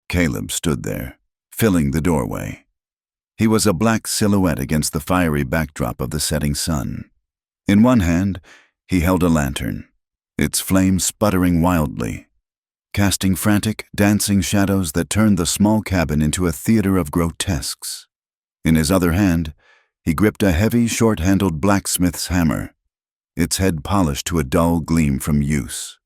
S1: Caleb stood there, filling the doorway. He was a black silhouette against the fiery backdrop of the setting sun. In one hand, he held a lantern, its flame sputtering wildly, casting frantic, dancing shadows that turned the small cabin into a theater of grotesques. In his other hand, he gripped a heavy, short-handled blacksmith's hammer, its head polished to a dull gleam from use.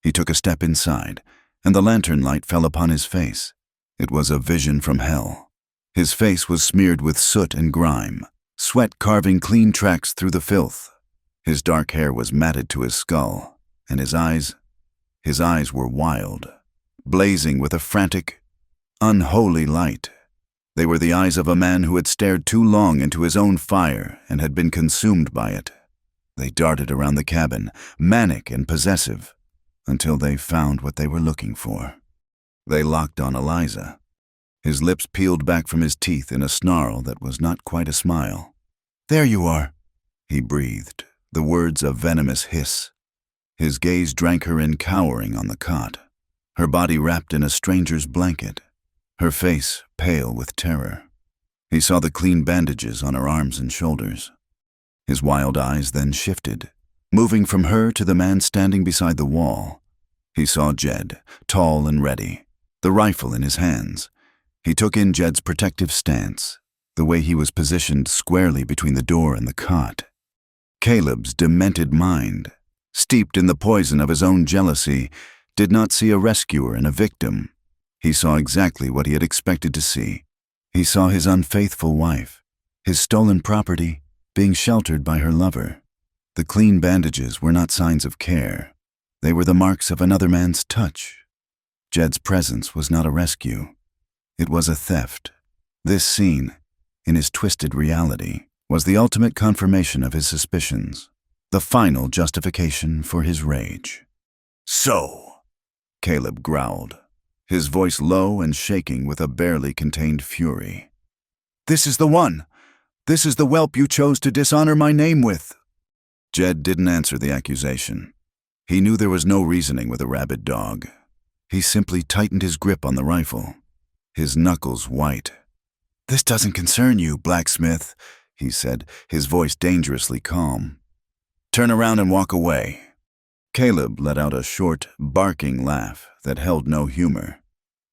S1: He took a step inside, and the lantern light fell upon his face. It was a vision from hell. His face was smeared with soot and grime, sweat carving clean tracks through the filth. His dark hair was matted to his skull, and his eyes were wild, blazing with a frantic, unholy light. They were the eyes of a man who had stared too long into his own fire and had been consumed by it. They darted around the cabin, manic and possessive, until they found what they were looking for. They locked on Eliza. His lips peeled back from his teeth in a snarl that was not quite a smile. "There you are," he breathed, the words a venomous hiss. His gaze drank her in cowering on the cot, her body wrapped in a stranger's blanket, her face pale with terror. He saw the clean bandages on her arms and shoulders. His wild eyes then shifted, moving from her to the man standing beside the wall. He saw Jed, tall and ready, the rifle in his hands. He took in Jed's protective stance, the way he was positioned squarely between the door and the cot. Caleb's demented mind, steeped in the poison of his own jealousy, did not see a rescuer and a victim. He saw exactly what he had expected to see. He saw his unfaithful wife, his stolen property, being sheltered by her lover. The clean bandages were not signs of care. They were the marks of another man's touch. Jed's presence was not a rescue. It was a theft. This scene, in his twisted reality, was the ultimate confirmation of his suspicions, the final justification for his rage. "So," Caleb growled, his voice low and shaking with a barely contained fury. "This is the one! This is the whelp you chose to dishonor my name with!" Jed didn't answer the accusation. He knew there was no reasoning with a rabid dog. He simply tightened his grip on the rifle, his knuckles white. "This doesn't concern you, blacksmith," he said, his voice dangerously calm. "Turn around and walk away." Caleb let out a short, barking laugh that held no humor.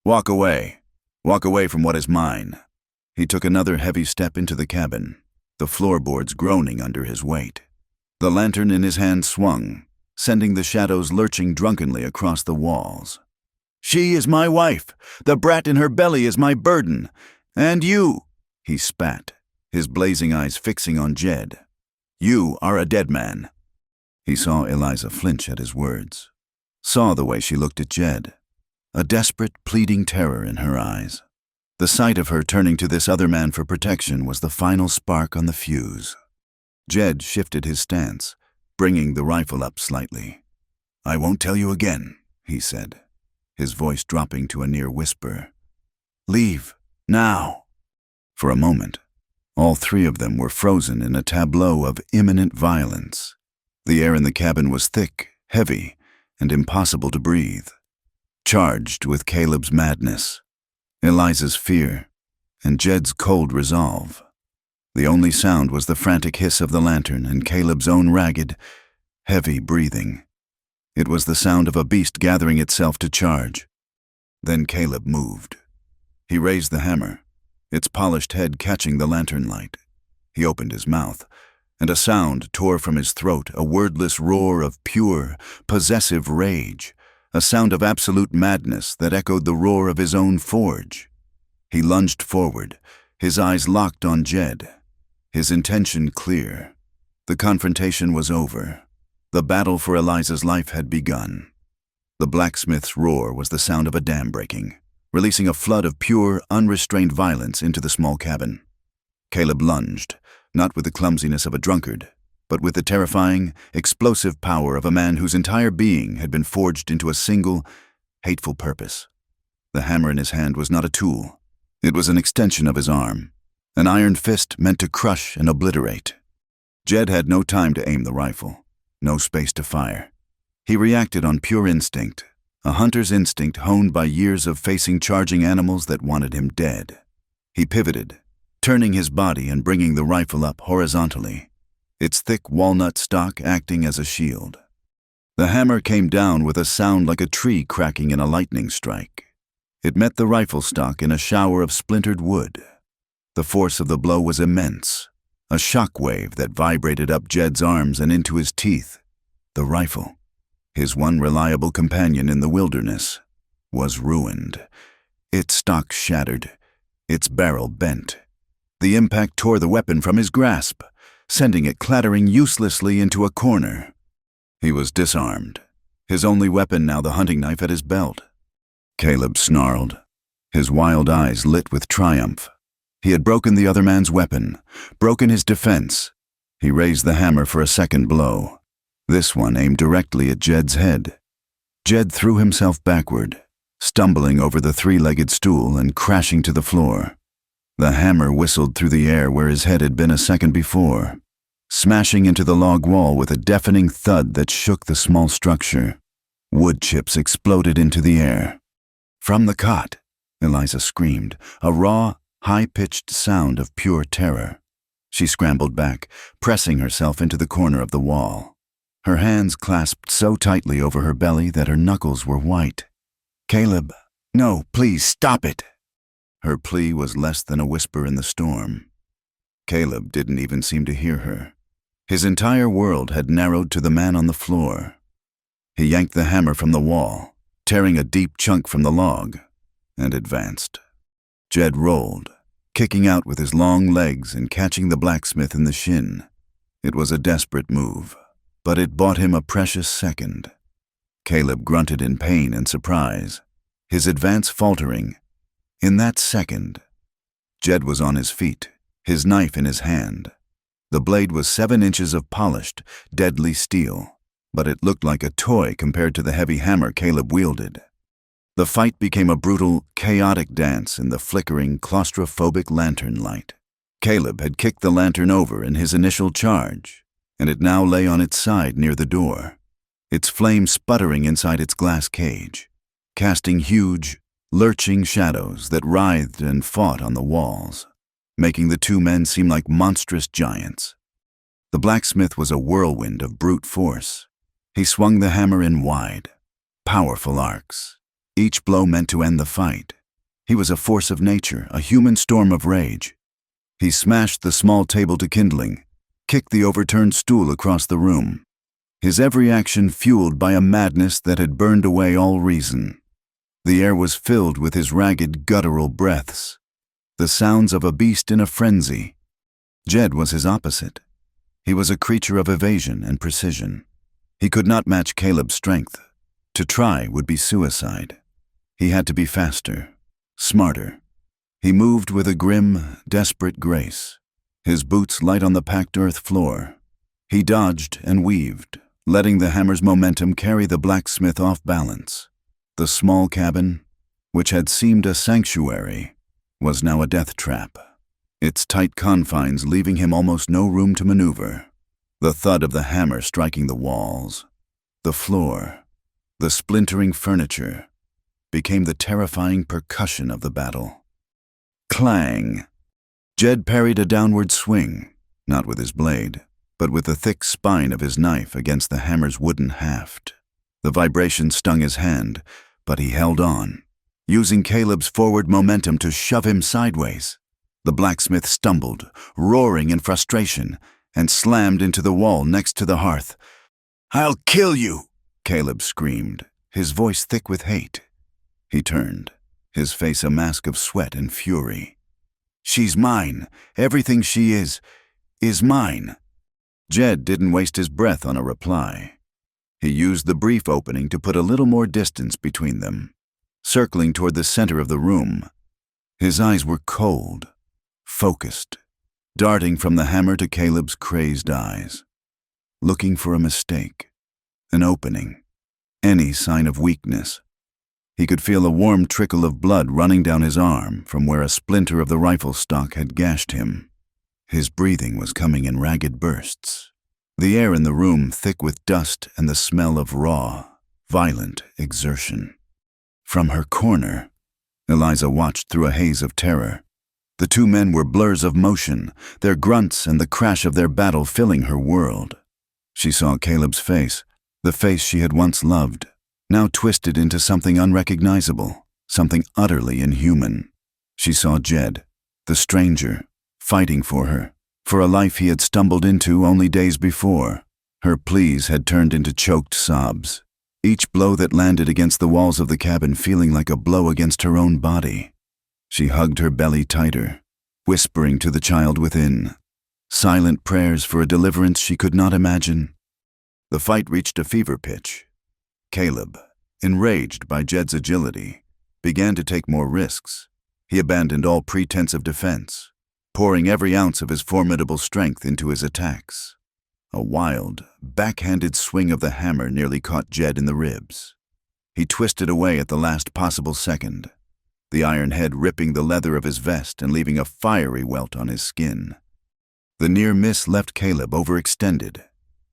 S1: "Walk away. Walk away from what is mine." He took another heavy step into the cabin, the floorboards groaning under his weight. The lantern in his hand swung, sending the shadows lurching drunkenly across the walls. "She is my wife. The brat in her belly is my burden. And you," he spat, his blazing eyes fixing on Jed. "You are a dead man." He saw Eliza flinch at his words, saw the way she looked at Jed, a desperate, pleading terror in her eyes. The sight of her turning to this other man for protection was the final spark on the fuse. Jed shifted his stance, bringing the rifle up slightly. "I won't tell you again," he said, his voice dropping to a near whisper. "Leave, now." For a moment, all three of them were frozen in a tableau of imminent violence. The air in the cabin was thick, heavy, and impossible to breathe, charged with Caleb's madness, Eliza's fear, and Jed's cold resolve. The only sound was the frantic hiss of the lantern and Caleb's own ragged, heavy breathing. It was the sound of a beast gathering itself to charge. Then Caleb moved. He raised the hammer, its polished head catching the lantern light. He opened his mouth, and a sound tore from his throat, a wordless roar of pure, possessive rage, a sound of absolute madness that echoed the roar of his own forge. He lunged forward, his eyes locked on Jed, his intention clear. The confrontation was over. The battle for Eliza's life had begun. The blacksmith's roar was the sound of a dam breaking, releasing a flood of pure, unrestrained violence into the small cabin. Caleb lunged, not with the clumsiness of a drunkard, but with the terrifying, explosive power of a man whose entire being had been forged into a single, hateful purpose. The hammer in his hand was not a tool. It was an extension of his arm, an iron fist meant to crush and obliterate. Jed had no time to aim the rifle, no space to fire. He reacted on pure instinct, a hunter's instinct honed by years of facing charging animals that wanted him dead. He pivoted, turning his body and bringing the rifle up horizontally, its thick walnut stock acting as a shield. The hammer came down with a sound like a tree cracking in a lightning strike. It met the rifle stock in a shower of splintered wood. The force of the blow was immense, a shock wave that vibrated up Jed's arms and into his teeth. The rifle, his one reliable companion in the wilderness, was ruined. Its stock shattered, its barrel bent. The impact tore the weapon from his grasp, sending it clattering uselessly into a corner. He was disarmed, his only weapon now the hunting knife at his belt. Caleb snarled, his wild eyes lit with triumph. He had broken the other man's weapon, broken his defense. He raised the hammer for a second blow, this one aimed directly at Jed's head. Jed threw himself backward, stumbling over the three-legged stool and crashing to the floor. The hammer whistled through the air where his head had been a second before, smashing into the log wall with a deafening thud that shook the small structure. Wood chips exploded into the air. From the cot, Eliza screamed, a raw, high-pitched sound of pure terror. She scrambled back, pressing herself into the corner of the wall. Her hands clasped so tightly over her belly that her knuckles were white. "Caleb, no, please, stop it!" Her plea was less than a whisper in the storm. Caleb didn't even seem to hear her. His entire world had narrowed to the man on the floor. He yanked the hammer from the wall, tearing a deep chunk from the log, and advanced. Jed rolled, kicking out with his long legs and catching the blacksmith in the shin. It was a desperate move, but it bought him a precious second. Caleb grunted in pain and surprise, his advance faltering, In that second, Jed was on his feet, his knife in his hand. The blade was 7 inches of polished, deadly steel, but it looked like a toy compared to the heavy hammer Caleb wielded. The fight became a brutal, chaotic dance in the flickering, claustrophobic lantern light. Caleb had kicked the lantern over in his initial charge, and it now lay on its side near the door, its flame sputtering inside its glass cage, casting huge, lurching shadows that writhed and fought on the walls, making the two men seem like monstrous giants. The blacksmith was a whirlwind of brute force. He swung the hammer in wide, powerful arcs, each blow meant to end the fight. He was a force of nature, a human storm of rage. He smashed the small table to kindling, kicked the overturned stool across the room, his every action fueled by a madness that had burned away all reason. The air was filled with his ragged, guttural breaths, the sounds of a beast in a frenzy. Jed was his opposite. He was a creature of evasion and precision. He could not match Caleb's strength. To try would be suicide. He had to be faster, smarter. He moved with a grim, desperate grace, his boots light on the packed earth floor. He dodged and weaved, letting the hammer's momentum carry the blacksmith off balance. The small cabin, which had seemed a sanctuary, was now a death trap, its tight confines leaving him almost no room to maneuver. The thud of the hammer striking the walls, the floor, the splintering furniture, became the terrifying percussion of the battle. Clang! Jed parried a downward swing, not with his blade, but with the thick spine of his knife against the hammer's wooden haft. The vibration stung his hand, but he held on, using Caleb's forward momentum to shove him sideways. The blacksmith stumbled, roaring in frustration, and slammed into the wall next to the hearth. "I'll kill you!" Caleb screamed, his voice thick with hate. He turned, his face a mask of sweat and fury. "She's mine. Everything she is mine." Jed didn't waste his breath on a reply. He used the brief opening to put a little more distance between them, circling toward the center of the room. His eyes were cold, focused, darting from the hammer to Caleb's crazed eyes, looking for a mistake, an opening, any sign of weakness. He could feel a warm trickle of blood running down his arm from where a splinter of the rifle stock had gashed him. His breathing was coming in ragged bursts, the air in the room thick with dust and the smell of raw, violent exertion. From her corner, Eliza watched through a haze of terror. The two men were blurs of motion, their grunts and the crash of their battle filling her world. She saw Caleb's face, the face she had once loved, now twisted into something unrecognizable, something utterly inhuman. She saw Jed, the stranger, fighting for her, for a life he had stumbled into only days before. Her pleas had turned into choked sobs, each blow that landed against the walls of the cabin feeling like a blow against her own body. She hugged her belly tighter, whispering to the child within, silent prayers for a deliverance she could not imagine. The fight reached a fever pitch. Caleb, enraged by Jed's agility, began to take more risks. He abandoned all pretense of defense, pouring every ounce of his formidable strength into his attacks. A wild, backhanded swing of the hammer nearly caught Jed in the ribs. He twisted away at the last possible second, the iron head ripping the leather of his vest and leaving a fiery welt on his skin. The near miss left Caleb overextended,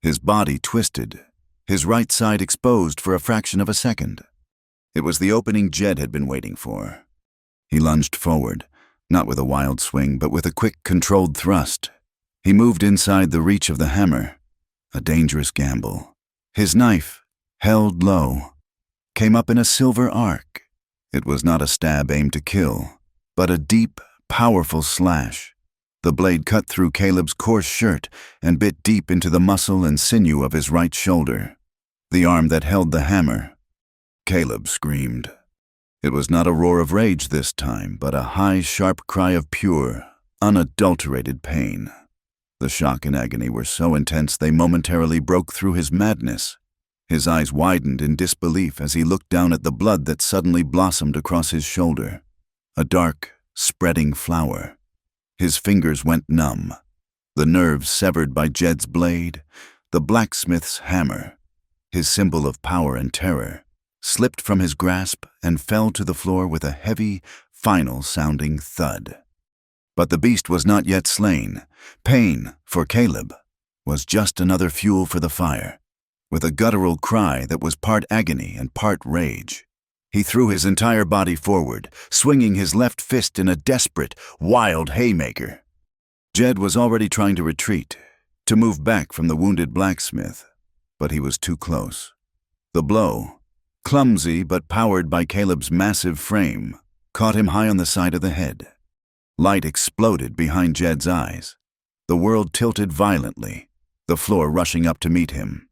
S1: his body twisted, his right side exposed for a fraction of a second. It was the opening Jed had been waiting for. He lunged forward, not with a wild swing, but with a quick, controlled thrust. He moved inside the reach of the hammer, a dangerous gamble. His knife, held low, came up in a silver arc. It was not a stab aimed to kill, but a deep, powerful slash. The blade cut through Caleb's coarse shirt and bit deep into the muscle and sinew of his right shoulder, the arm that held the hammer. Caleb screamed. It was not a roar of rage this time, but a high, sharp cry of pure, unadulterated pain. The shock and agony were so intense they momentarily broke through his madness. His eyes widened in disbelief as he looked down at the blood that suddenly blossomed across his shoulder. a dark, spreading flower. His fingers went numb, the nerves severed by Jed's blade, the blacksmith's hammer, his symbol of power and terror, slipped from his grasp and fell to the floor with a heavy, final-sounding thud. But the beast was not yet slain. Pain, for Caleb, was just another fuel for the fire. With a guttural cry that was part agony and part rage, he threw his entire body forward, swinging his left fist in a desperate, wild haymaker. Jed was already trying to retreat, to move back from the wounded blacksmith, but he was too close. The blow, clumsy but powered by Caleb's massive frame, caught him high on the side of the head. Light exploded behind Jed's eyes. The world tilted violently, the floor rushing up to meet him.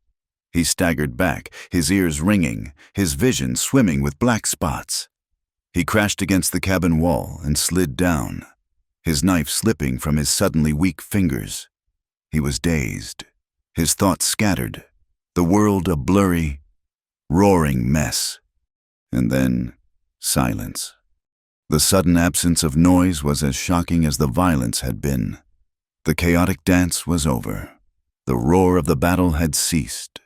S1: He staggered back, his ears ringing, his vision swimming with black spots. He crashed against the cabin wall and slid down, his knife slipping from his suddenly weak fingers. He was dazed, his thoughts scattered, the world a blurry, roaring mess. And then, silence. The sudden absence of noise was as shocking as the violence had been. The chaotic dance was over. The roar of the battle had ceased.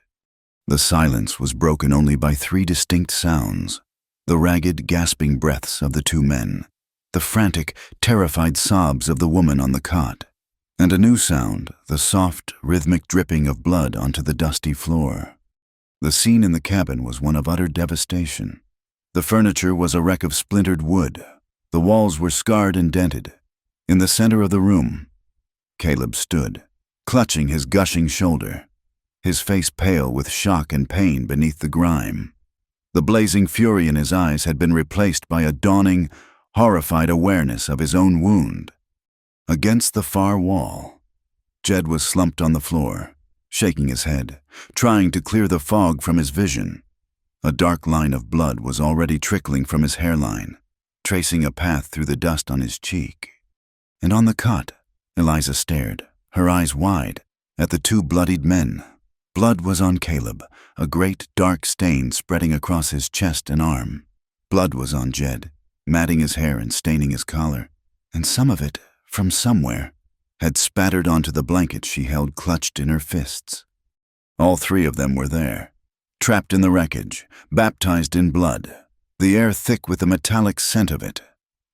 S1: The silence was broken only by three distinct sounds: the ragged, gasping breaths of the two men, the frantic, terrified sobs of the woman on the cot, and a new sound, the soft, rhythmic dripping of blood onto the dusty floor. The scene in the cabin was one of utter devastation. The furniture was a wreck of splintered wood. The walls were scarred and dented. In the center of the room, Caleb stood, clutching his gushing shoulder, his face pale with shock and pain beneath the grime. The blazing fury in his eyes had been replaced by a dawning, horrified awareness of his own wound. Against the far wall, Jed was slumped on the floor, shaking his head, trying to clear the fog from his vision. A dark line of blood was already trickling from his hairline, tracing a path through the dust on his cheek. And on the cot, Eliza stared, her eyes wide, at the two bloodied men. Blood was on Caleb, a great dark stain spreading across his chest and arm. Blood was on Jed, matting his hair and staining his collar, and some of it, from somewhere, had spattered onto the blanket she held clutched in her fists. All three of them were there, trapped in the wreckage, baptized in blood, the air thick with the metallic scent of it.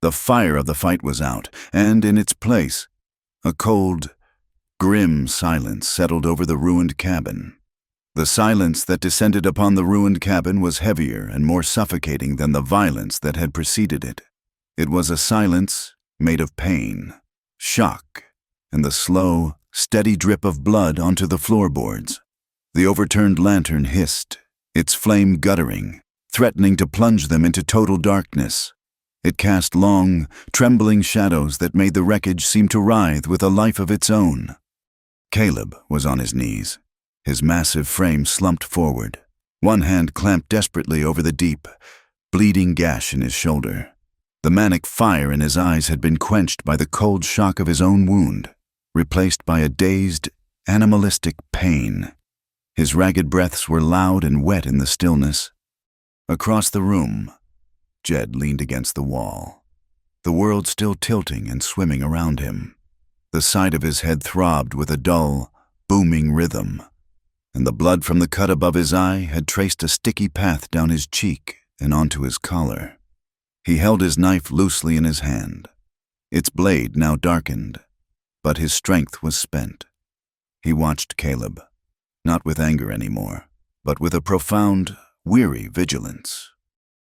S1: The fire of the fight was out, and in its place, a cold, grim silence settled over the ruined cabin. The silence that descended upon the ruined cabin was heavier and more suffocating than the violence that had preceded it. It was a silence made of pain, shock, and the slow, steady drip of blood onto the floorboards. The overturned lantern hissed, its flame guttering, threatening to plunge them into total darkness. It cast long, trembling shadows that made the wreckage seem to writhe with a life of its own. Caleb was on his knees, his massive frame slumped forward, one hand clamped desperately over the deep, bleeding gash in his shoulder. The manic fire in his eyes had been quenched by the cold shock of his own wound, replaced by a dazed, animalistic pain. His ragged breaths were loud and wet in the stillness. Across the room, Jed leaned against the wall, the world still tilting and swimming around him. The side of his head throbbed with a dull, booming rhythm, and the blood from the cut above his eye had traced a sticky path down his cheek and onto his collar. He held his knife loosely in his hand, its blade now darkened, but his strength was spent. He watched Caleb, not with anger anymore, but with a profound, weary vigilance.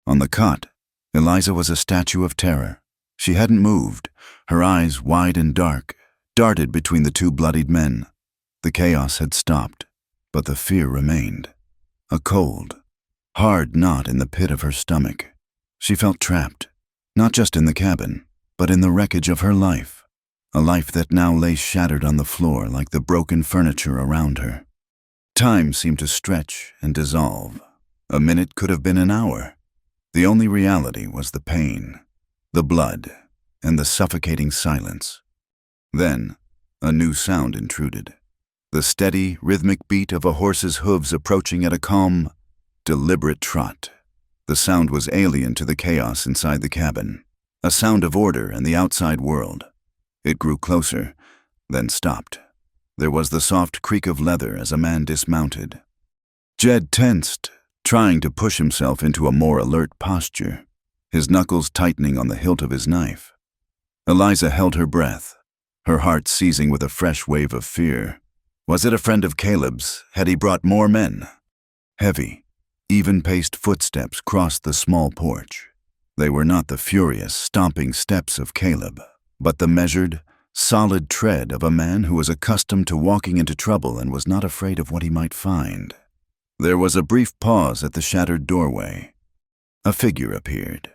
S1: On the cot, Eliza was a statue of terror. She hadn't moved, her eyes wide and dark, darted between the two bloodied men. The chaos had stopped, but the fear remained. A cold, hard knot in the pit of her stomach. She felt trapped, not just in the cabin, but in the wreckage of her life, a life that now lay shattered on the floor like the broken furniture around her. Time seemed to stretch and dissolve. A minute could have been an hour. The only reality was the pain, the blood, and the suffocating silence. Then, a new sound intruded. The steady, rhythmic beat of a horse's hooves approaching at a calm, deliberate trot. The sound was alien to the chaos inside the cabin. a sound of order and the outside world. It grew closer, then stopped. There was the soft creak of leather as a man dismounted. Jed tensed, trying to push himself into a more alert posture, his knuckles tightening on the hilt of his knife. Eliza held her breath, her heart seizing with a fresh wave of fear. Was it a friend of Caleb's? Had he brought more men? Heavy, even-paced footsteps crossed the small porch. They were not the furious, stomping steps of Caleb, but the measured, solid tread of a man who was accustomed to walking into trouble and was not afraid of what he might find. There was a brief pause at the shattered doorway. A figure appeared,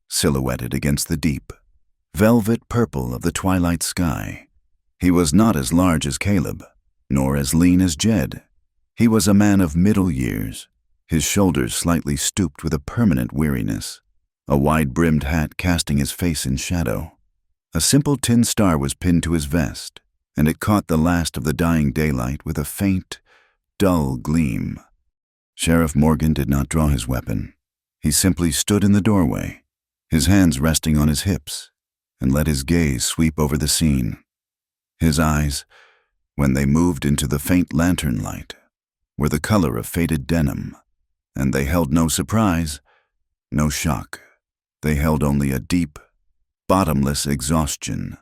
S1: silhouetted against the deep, velvet purple of the twilight sky. He was not as large as Caleb, nor as lean as Jed. He was a man of middle years, his shoulders slightly stooped with a permanent weariness, a wide-brimmed hat casting his face in shadow. A simple tin star was pinned to his vest, and it caught the last of the dying daylight with a faint, dull gleam. Sheriff Morgan did not draw his weapon. He simply stood in the doorway, his hands resting on his hips, and let his gaze sweep over the scene. His eyes, when they moved into the faint lantern light, were the color of faded denim, and they held no surprise, no shock. They held only a deep, bottomless exhaustion,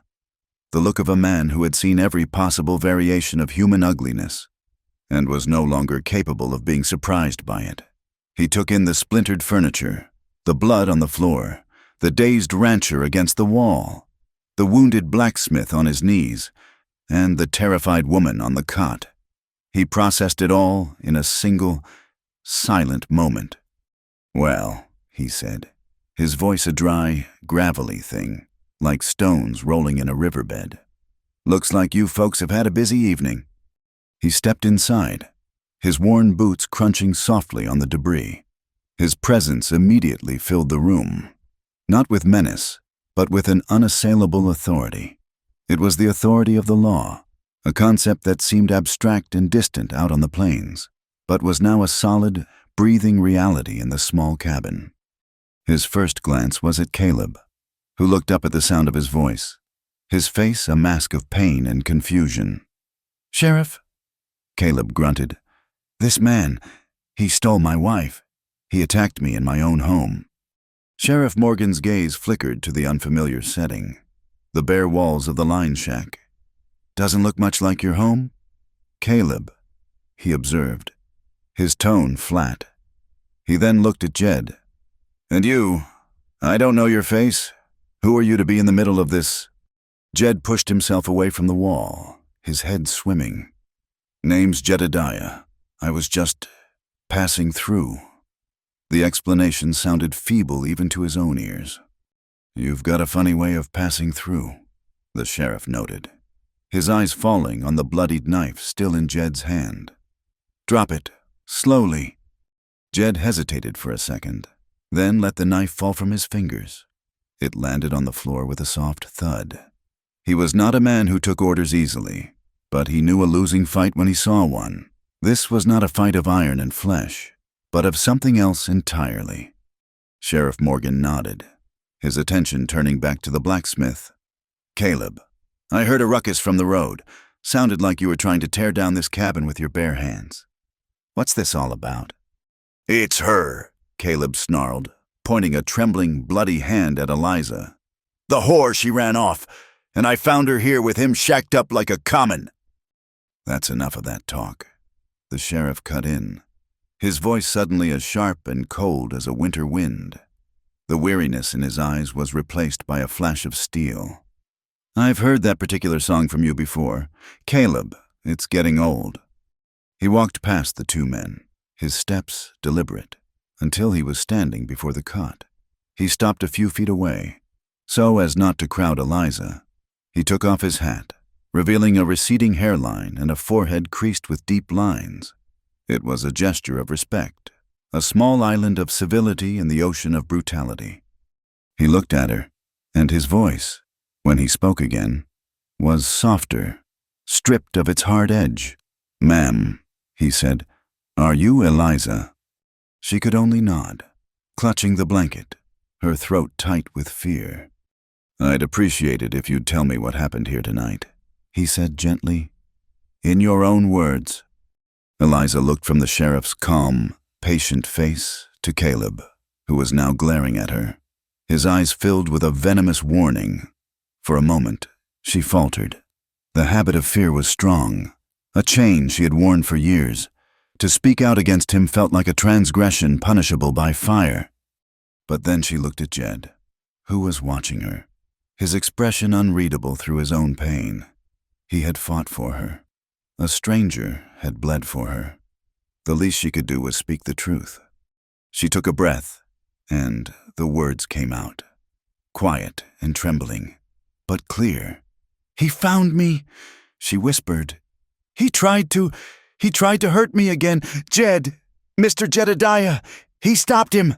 S1: the look of a man who had seen every possible variation of human ugliness and was no longer capable of being surprised by it. He took in the splintered furniture, the blood on the floor, the dazed rancher against the wall, the wounded blacksmith on his knees, and the terrified woman on the cot. He processed it all in a single, silent moment. "Well," he said, his voice a dry, gravelly thing, like stones rolling in a riverbed. "Looks like you folks have had a busy evening." He stepped inside, his worn boots crunching softly on the debris. His presence immediately filled the room, not with menace, but with an unassailable authority. It was the authority of the law, a concept that seemed abstract and distant out on the plains, but was now a solid, breathing reality in the small cabin. His first glance was at Caleb, who looked up at the sound of his voice, his face a mask of pain and confusion. "Sheriff," Caleb grunted, "this man, he stole my wife. He attacked me in my own home." Sheriff Morgan's gaze flickered to the unfamiliar setting, the bare walls of the line shack. "Doesn't look much like your home?" "Caleb," he observed, his tone flat. He then looked at Jed. "And you, I don't know your face. Who are you to be in the middle of this?" Jed pushed himself away from the wall, his head swimming. "Name's Jedediah. I was just passing through." The explanation sounded feeble even to his own ears. "You've got a funny way of passing through," the sheriff noted, his eyes falling on the bloodied knife still in Jed's hand. "Drop it, slowly." Jed hesitated for a second, then let the knife fall from his fingers. It landed on the floor with a soft thud. He was not a man who took orders easily, but he knew a losing fight when he saw one. This was not a fight of iron and flesh, but of something else entirely. Sheriff Morgan nodded, his attention turning back to the blacksmith. "Caleb, I heard a ruckus from the road. Sounded like you were trying to tear down this cabin with your bare hands. What's this all about?" "It's her," Caleb snarled, pointing a trembling, bloody hand at Eliza. "The whore, she ran off, and I found her here with him shacked up like a common." "That's enough of that talk," the sheriff cut in, his voice suddenly as sharp and cold as a winter wind. The weariness in his eyes was replaced by a flash of steel. "I've heard that particular song from you before. Caleb, it's getting old." He walked past the two men, his steps deliberate, until he was standing before the cot. He stopped a few feet away, so as not to crowd Eliza. He took off his hat, revealing a receding hairline and a forehead creased with deep lines. It was a gesture of respect, a small island of civility in the ocean of brutality. He looked at her, and his voice, when he spoke again, was softer, stripped of its hard edge. "Ma'am," he said, "are you Eliza?" She could only nod, clutching the blanket, her throat tight with fear. I'd appreciate it if you'd tell me what happened here tonight, he said gently. In your own words. Eliza looked from the sheriff's calm, patient face to Caleb, who was now glaring at her, his eyes filled with a venomous warning. For a moment, she faltered. The habit of fear was strong, a chain she had worn for years. To speak out against him felt like a transgression punishable by fire. But then she looked at Jed, who was watching her, his expression unreadable through his own pain. He had fought for her. A stranger had bled for her. The least she could do was speak the truth. She took a breath, and the words came out, quiet and trembling, but clear. "He found me," she whispered. He tried to hurt me again. Jed, Mr. Jedediah, he stopped him."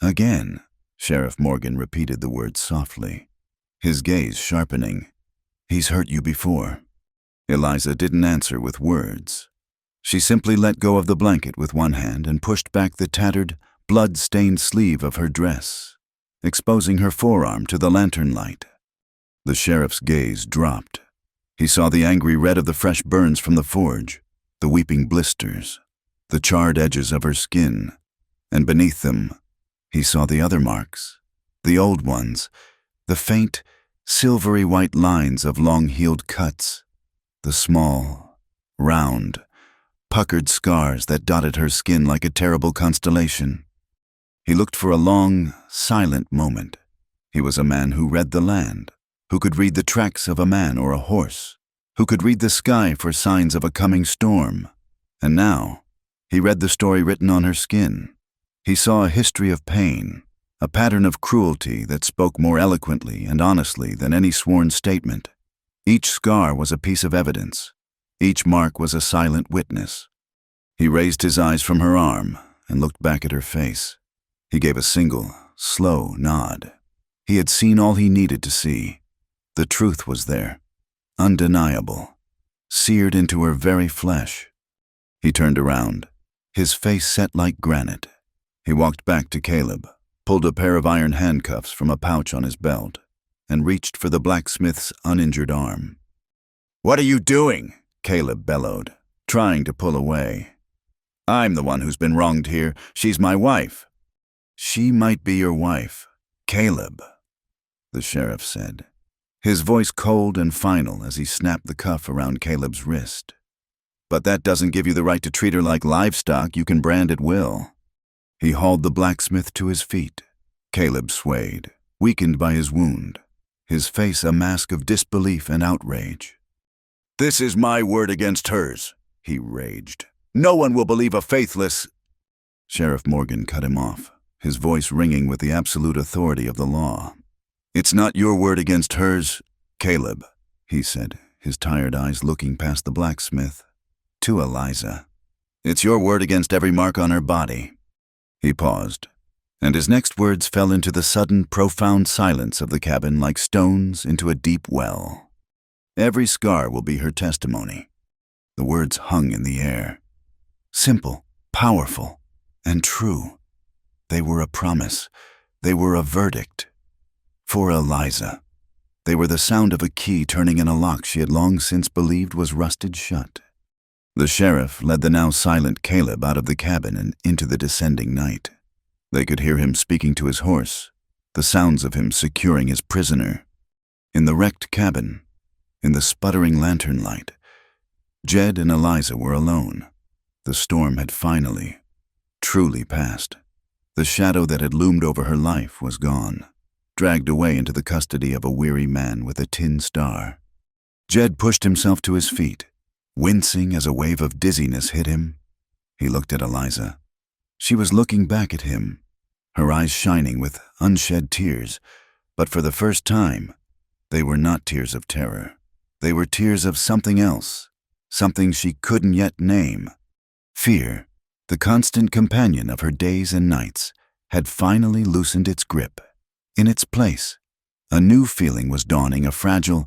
S1: Again, Sheriff Morgan repeated the words softly, his gaze sharpening. "He's hurt you before." Eliza didn't answer with words. She simply let go of the blanket with one hand and pushed back the tattered, blood-stained sleeve of her dress, exposing her forearm to the lantern light. The sheriff's gaze dropped. He saw the angry red of the fresh burns from the forge, the weeping blisters, the charred edges of her skin, and beneath them, he saw the other marks, the old ones, the faint, silvery white lines of long-healed cuts, the small, round, puckered scars that dotted her skin like a terrible constellation. He looked for a long, silent moment. He was a man who read the land, who could read the tracks of a man or a horse, who could read the sky for signs of a coming storm. And now, he read the story written on her skin. He saw a history of pain, a pattern of cruelty that spoke more eloquently and honestly than any sworn statement. Each scar was a piece of evidence. Each mark was a silent witness. He raised his eyes from her arm and looked back at her face. He gave a single, slow nod. He had seen all he needed to see. The truth was there, undeniable, seared into her very flesh. He turned around, his face set like granite. He walked back to Caleb, pulled a pair of iron handcuffs from a pouch on his belt, and reached for the blacksmith's uninjured arm. "What are you doing?" Caleb bellowed, trying to pull away. "I'm the one who's been wronged here. She's my wife." "She might be your wife, Caleb," the sheriff said, his voice cold and final as he snapped the cuff around Caleb's wrist. "But that doesn't give you the right to treat her like livestock you can brand at will." He hauled the blacksmith to his feet. Caleb swayed, weakened by his wound, his face a mask of disbelief and outrage. "This is my word against hers," he raged. "No one will believe a faithless—" Sheriff Morgan cut him off, his voice ringing with the absolute authority of the law. "It's not your word against hers, Caleb," he said, his tired eyes looking past the blacksmith to Eliza. "It's your word against every mark on her body." He paused, and his next words fell into the sudden, profound silence of the cabin like stones into a deep well. "Every scar will be her testimony." The words hung in the air. Simple, powerful, and true. They were a promise. They were a verdict. For Eliza, they were the sound of a key turning in a lock she had long since believed was rusted shut. The sheriff led the now silent Caleb out of the cabin and into the descending night. They could hear him speaking to his horse, the sounds of him securing his prisoner. In the wrecked cabin, in the sputtering lantern light, Jed and Eliza were alone. The storm had finally, truly passed. The shadow that had loomed over her life was gone, dragged away into the custody of a weary man with a tin star. Jed pushed himself to his feet, wincing as a wave of dizziness hit him. He looked at Eliza. She was looking back at him, her eyes shining with unshed tears, but for the first time, they were not tears of terror. They were tears of something else, something she couldn't yet name. Fear, the constant companion of her days and nights, had finally loosened its grip. In its place, a new feeling was dawning, a fragile,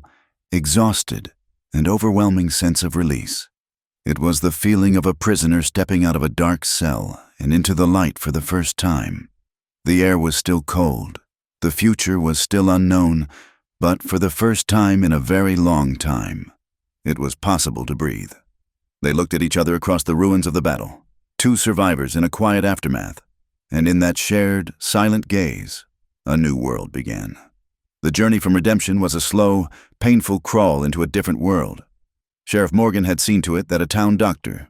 S1: exhausted, and overwhelming sense of release. It was the feeling of a prisoner stepping out of a dark cell and into the light for the first time. The air was still cold, The future was still unknown, but for the first time in a very long time, it was possible to breathe. They looked at each other across the ruins of the battle, two survivors in a quiet aftermath, and in that shared, silent gaze, a new world began. The journey from redemption was a slow, painful crawl into a different world. Sheriff Morgan had seen to it that a town doctor,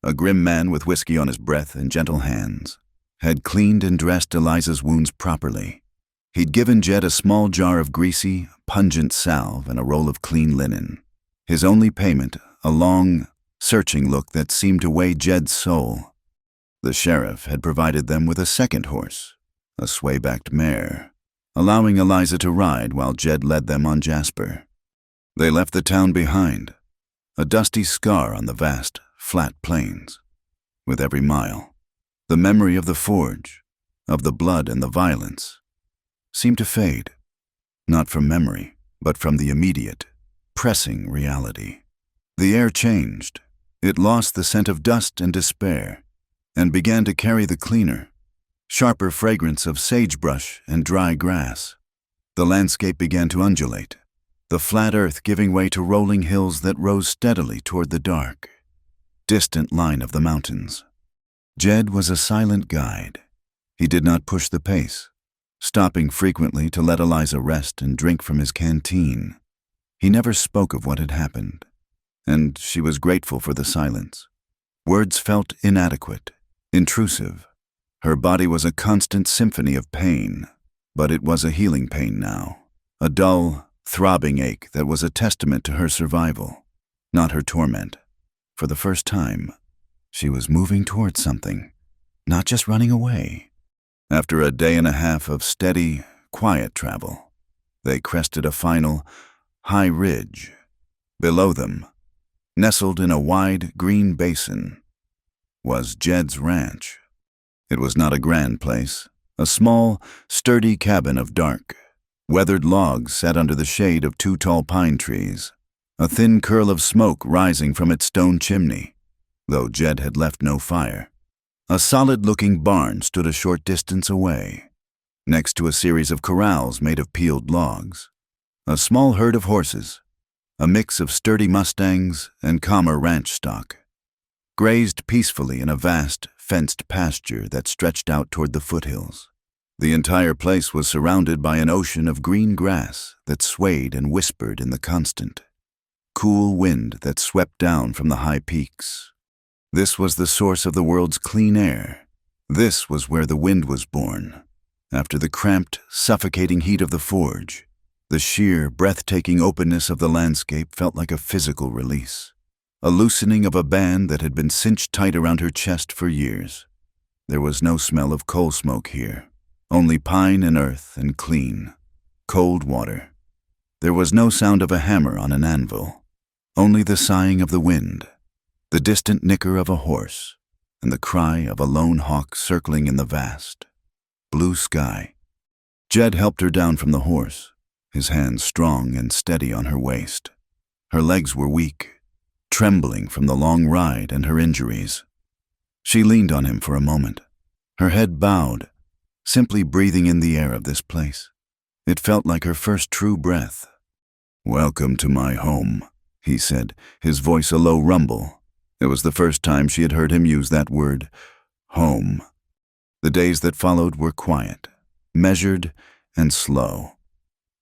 S1: a grim man with whiskey on his breath and gentle hands, had cleaned and dressed Eliza's wounds properly. He'd given Jed a small jar of greasy, pungent salve and a roll of clean linen. His only payment, a long, searching look that seemed to weigh Jed's soul. The sheriff had provided them with a second horse, a sway-backed mare, allowing Eliza to ride while Jed led them on Jasper. They left the town behind, a dusty scar on the vast, flat plains. With every mile, the memory of the forge, of the blood and the violence, seemed to fade, not from memory, but from the immediate, pressing reality. The air changed. It lost the scent of dust and despair, and began to carry the cleaner, sharper fragrance of sagebrush and dry grass. The landscape began to undulate, the flat earth giving way to rolling hills that rose steadily toward the dark, distant line of the mountains. Jed was a silent guide. He did not push the pace, stopping frequently to let Eliza rest and drink from his canteen. He never spoke of what had happened, and she was grateful for the silence. Words felt inadequate, intrusive. Her body was a constant symphony of pain, but it was a healing pain now, a dull, throbbing ache that was a testament to her survival, not her torment. For the first time, she was moving towards something, not just running away. After a day and a half of steady, quiet travel, they crested a final, high ridge. Below them, nestled in a wide, green basin, was Jed's ranch. It was not a grand place, a small, sturdy cabin of dark, weathered logs set under the shade of two tall pine trees, a thin curl of smoke rising from its stone chimney, though Jed had left no fire. A solid-looking barn stood a short distance away, next to a series of corrals made of peeled logs. A small herd of horses, a mix of sturdy mustangs and calmer ranch stock, grazed peacefully in a vast, fenced pasture that stretched out toward the foothills. The entire place was surrounded by an ocean of green grass that swayed and whispered in the constant, cool wind that swept down from the high peaks. This was the source of the world's clean air. This was where the wind was born. After the cramped, suffocating heat of the forge, the sheer, breathtaking openness of the landscape felt like a physical release, a loosening of a band that had been cinched tight around her chest for years. There was no smell of coal smoke here, only pine and earth and clean, cold water. There was no sound of a hammer on an anvil, only the sighing of the wind, the distant nicker of a horse, and the cry of a lone hawk circling in the vast, blue sky. Jed helped her down from the horse, his hands strong and steady on her waist. Her legs were weak, trembling from the long ride and her injuries. She leaned on him for a moment, her head bowed, simply breathing in the air of this place. It felt like her first true breath. "Welcome to my home," he said, his voice a low rumble. It was the first time she had heard him use that word, home. The days that followed were quiet, measured, and slow.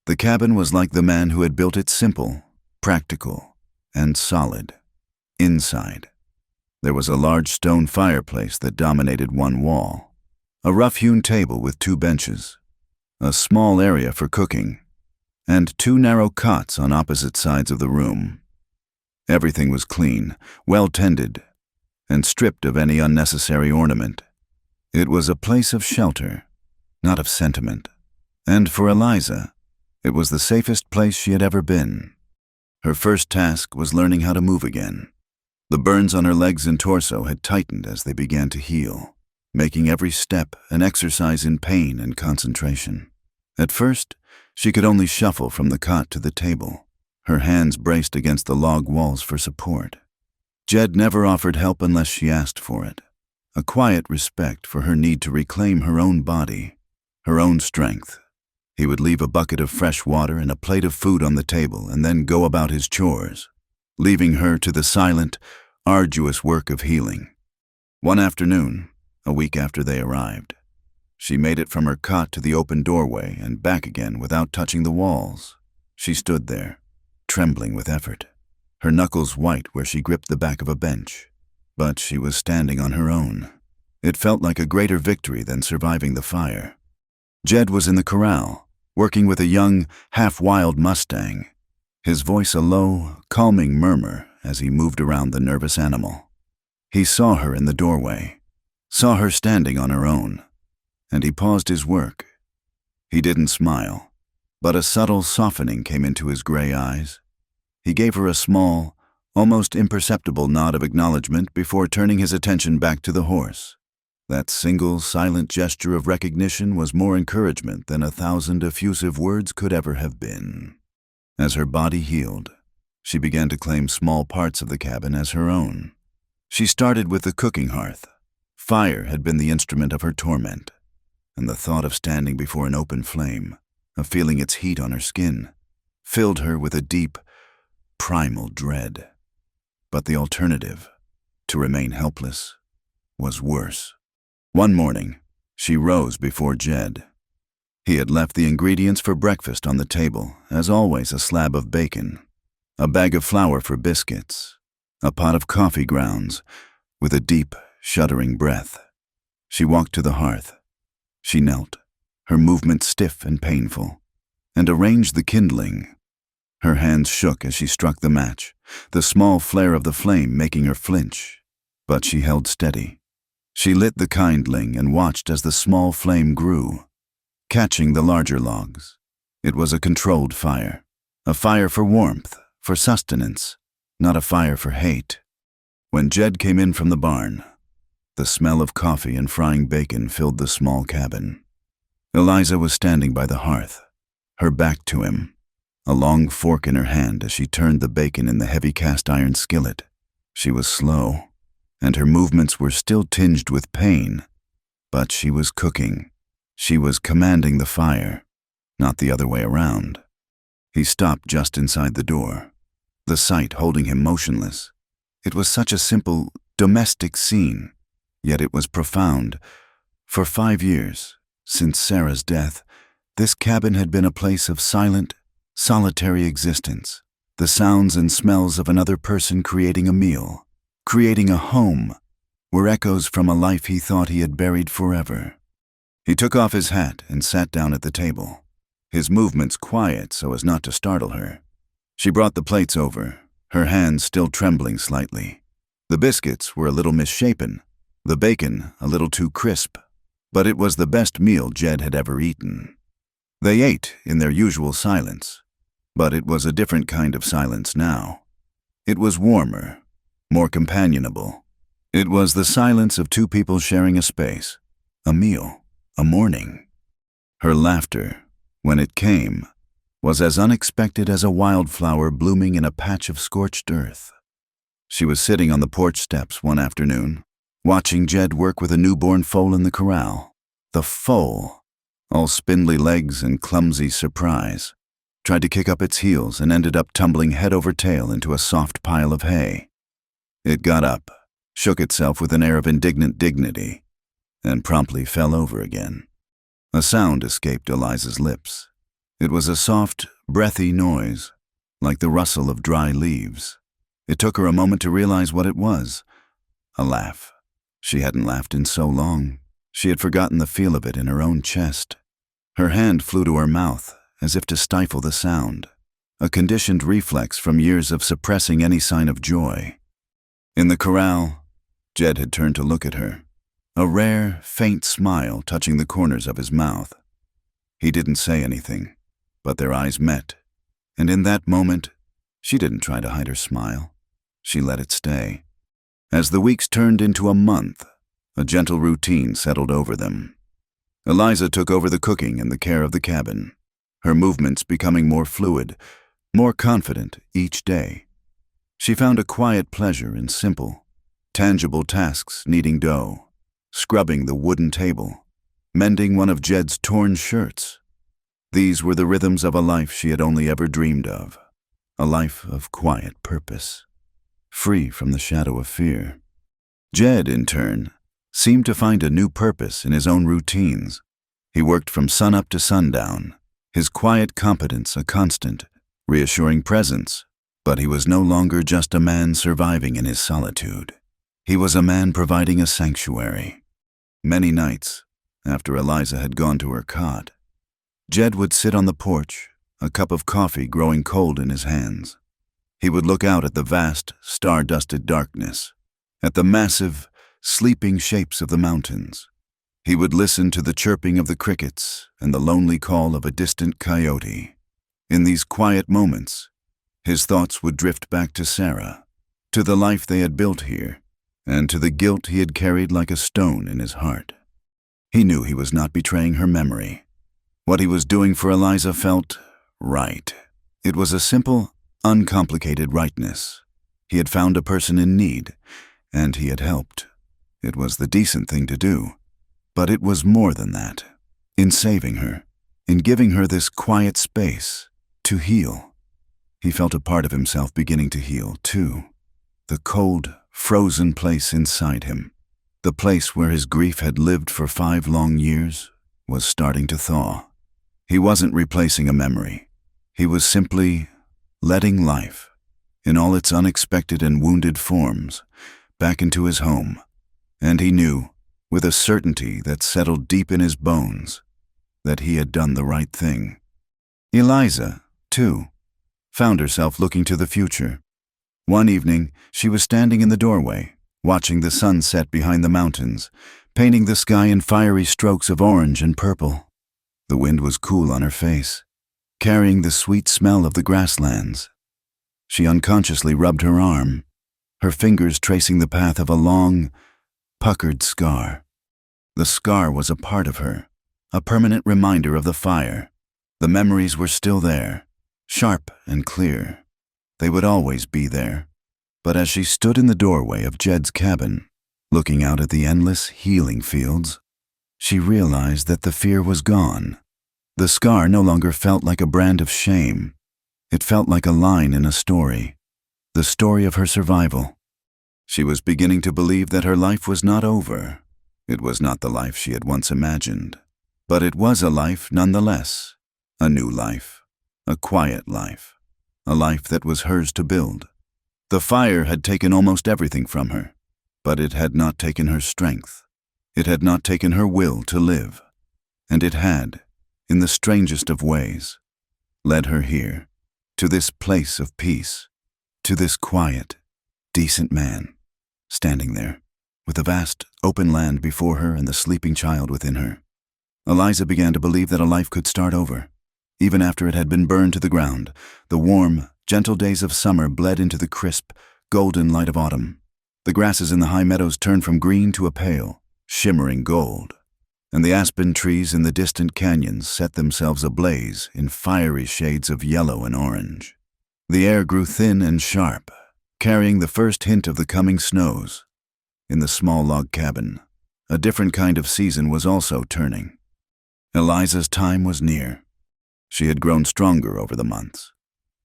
S1: The cabin was like the man who had built it simple, practical, and solid. Inside, there was a large stone fireplace that dominated one wall, a rough-hewn table with two benches, a small area for cooking, and two narrow cots on opposite sides of the room. Everything was clean, well-tended, and stripped of any unnecessary ornament. It was a place of shelter, not of sentiment. And for Eliza, it was the safest place she had ever been. Her first task was learning how to move again. The burns on her legs and torso had tightened as they began to heal, making every step an exercise in pain and concentration. At first, she could only shuffle from the cot to the table, her hands braced against the log walls for support. Jed never offered help unless she asked for it, a quiet respect for her need to reclaim her own body, her own strength. He would leave a bucket of fresh water and a plate of food on the table and then go about his chores, leaving her to the silent, arduous work of healing. One afternoon, a week after they arrived, she made it from her cot to the open doorway and back again without touching the walls. She stood there, trembling with effort, her knuckles white where she gripped the back of a bench. But she was standing on her own. It felt like a greater victory than surviving the fire. Jed was in the corral, working with a young, half-wild Mustang, his voice a low, calming murmur as he moved around the nervous animal. He saw her in the doorway, saw her standing on her own, and he paused his work. He didn't smile, but a subtle softening came into his gray eyes. He gave her a small, almost imperceptible nod of acknowledgement before turning his attention back to the horse. That single, silent gesture of recognition was more encouragement than 1,000 effusive words could ever have been. As her body healed, she began to claim small parts of the cabin as her own. She started with the cooking hearth. Fire had been the instrument of her torment, and the thought of standing before an open flame, of feeling its heat on her skin, filled her with a deep, primal dread. But the alternative, to remain helpless, was worse. One morning, she rose before Jed. He had left the ingredients for breakfast on the table, as always a slab of bacon, a bag of flour for biscuits, a pot of coffee grounds, with a deep, shuddering breath. She walked to the hearth. She knelt, her movements stiff and painful, and arranged the kindling. Her hands shook as she struck the match, the small flare of the flame making her flinch, but she held steady. She lit the kindling and watched as the small flame grew, catching the larger logs. It was a controlled fire, a fire for warmth, for sustenance, not a fire for hate. When Jed came in from the barn, the smell of coffee and frying bacon filled the small cabin. Eliza was standing by the hearth, her back to him, a long fork in her hand as she turned the bacon in the heavy cast-iron skillet. She was slow, and her movements were still tinged with pain, but she was cooking. She was commanding the fire, not the other way around. He stopped just inside the door, the sight holding him motionless. It was such a simple, domestic scene, yet it was profound. For 5 years, since Sarah's death, this cabin had been a place of silent, solitary existence, the sounds and smells of another person creating a meal, creating a home, were echoes from a life he thought he had buried forever. He took off his hat and sat down at the table, his movements quiet so as not to startle her. She brought the plates over, her hands still trembling slightly. The biscuits were a little misshapen, the bacon a little too crisp, but it was the best meal Jed had ever eaten. They ate in their usual silence, but it was a different kind of silence now. It was warmer, more companionable. It was the silence of two people sharing a space, a meal, a morning. Her laughter, when it came, was as unexpected as a wildflower blooming in a patch of scorched earth. She was sitting on the porch steps one afternoon, watching Jed work with a newborn foal in the corral. The foal, all spindly legs and clumsy surprise, tried to kick up its heels and ended up tumbling head over tail into a soft pile of hay. It got up, shook itself with an air of indignant dignity, and promptly fell over again. A sound escaped Eliza's lips. It was a soft, breathy noise, like the rustle of dry leaves. It took her a moment to realize what it was. A laugh. She hadn't laughed in so long. She had forgotten the feel of it in her own chest. Her hand flew to her mouth, as if to stifle the sound, a conditioned reflex from years of suppressing any sign of joy. In the corral, Jed had turned to look at her, a rare, faint smile touching the corners of his mouth. He didn't say anything, but their eyes met, and in that moment, she didn't try to hide her smile. She let it stay. As the weeks turned into a month, a gentle routine settled over them. Eliza took over the cooking and the care of the cabin, her movements becoming more fluid, more confident each day. She found a quiet pleasure in simple, tangible tasks: kneading dough, scrubbing the wooden table, mending one of Jed's torn shirts. These were the rhythms of a life she had only ever dreamed of, a life of quiet purpose, free from the shadow of fear. Jed, in turn, seemed to find a new purpose in his own routines. He worked from sunup to sundown, his quiet competence a constant, reassuring presence, but he was no longer just a man surviving in his solitude. He was a man providing a sanctuary. Many nights, after Eliza had gone to her cot, Jed would sit on the porch, a cup of coffee growing cold in his hands. He would look out at the vast, star-dusted darkness, at the massive, sleeping shapes of the mountains. He would listen to the chirping of the crickets and the lonely call of a distant coyote. In these quiet moments, his thoughts would drift back to Sarah, to the life they had built here, and to the guilt he had carried like a stone in his heart. He knew he was not betraying her memory. What he was doing for Eliza felt right. It was a simple, uncomplicated rightness. He had found a person in need, and he had helped. It was the decent thing to do. But it was more than that. In saving her, in giving her this quiet space to heal, he felt a part of himself beginning to heal, too. The cold, frozen place inside him, the place where his grief had lived for 5 long years, was starting to thaw. He wasn't replacing a memory. He was simply letting life, in all its unexpected and wounded forms, back into his home. And he knew, with a certainty that settled deep in his bones, that he had done the right thing. Eliza, too, found herself looking to the future. One evening, she was standing in the doorway, watching the sun set behind the mountains, painting the sky in fiery strokes of orange and purple. The wind was cool on her face, carrying the sweet smell of the grasslands. She unconsciously rubbed her arm, her fingers tracing the path of a long, puckered scar. The scar was a part of her, a permanent reminder of the fire. The memories were still there, sharp and clear. They would always be there. But as she stood in the doorway of Jed's cabin, looking out at the endless healing fields, she realized that the fear was gone. The scar no longer felt like a brand of shame. It felt like a line in a story, the story of her survival. She was beginning to believe that her life was not over. It was not the life she had once imagined, but it was a life nonetheless, a new life, a quiet life, a life that was hers to build. The fire had taken almost everything from her, but it had not taken her strength. It had not taken her will to live, and it had, in the strangest of ways, led her here, to this place of peace, to this quiet, decent man, standing there, with the vast, open land before her and the sleeping child within her. Eliza began to believe that a life could start over. Even after it had been burned to the ground, the warm, gentle days of summer bled into the crisp, golden light of autumn. The grasses in the high meadows turned from green to a pale, shimmering gold, and the aspen trees in the distant canyons set themselves ablaze in fiery shades of yellow and orange. The air grew thin and sharp, carrying the first hint of the coming snows. In the small log cabin, a different kind of season was also turning. Eliza's time was near. She had grown stronger over the months,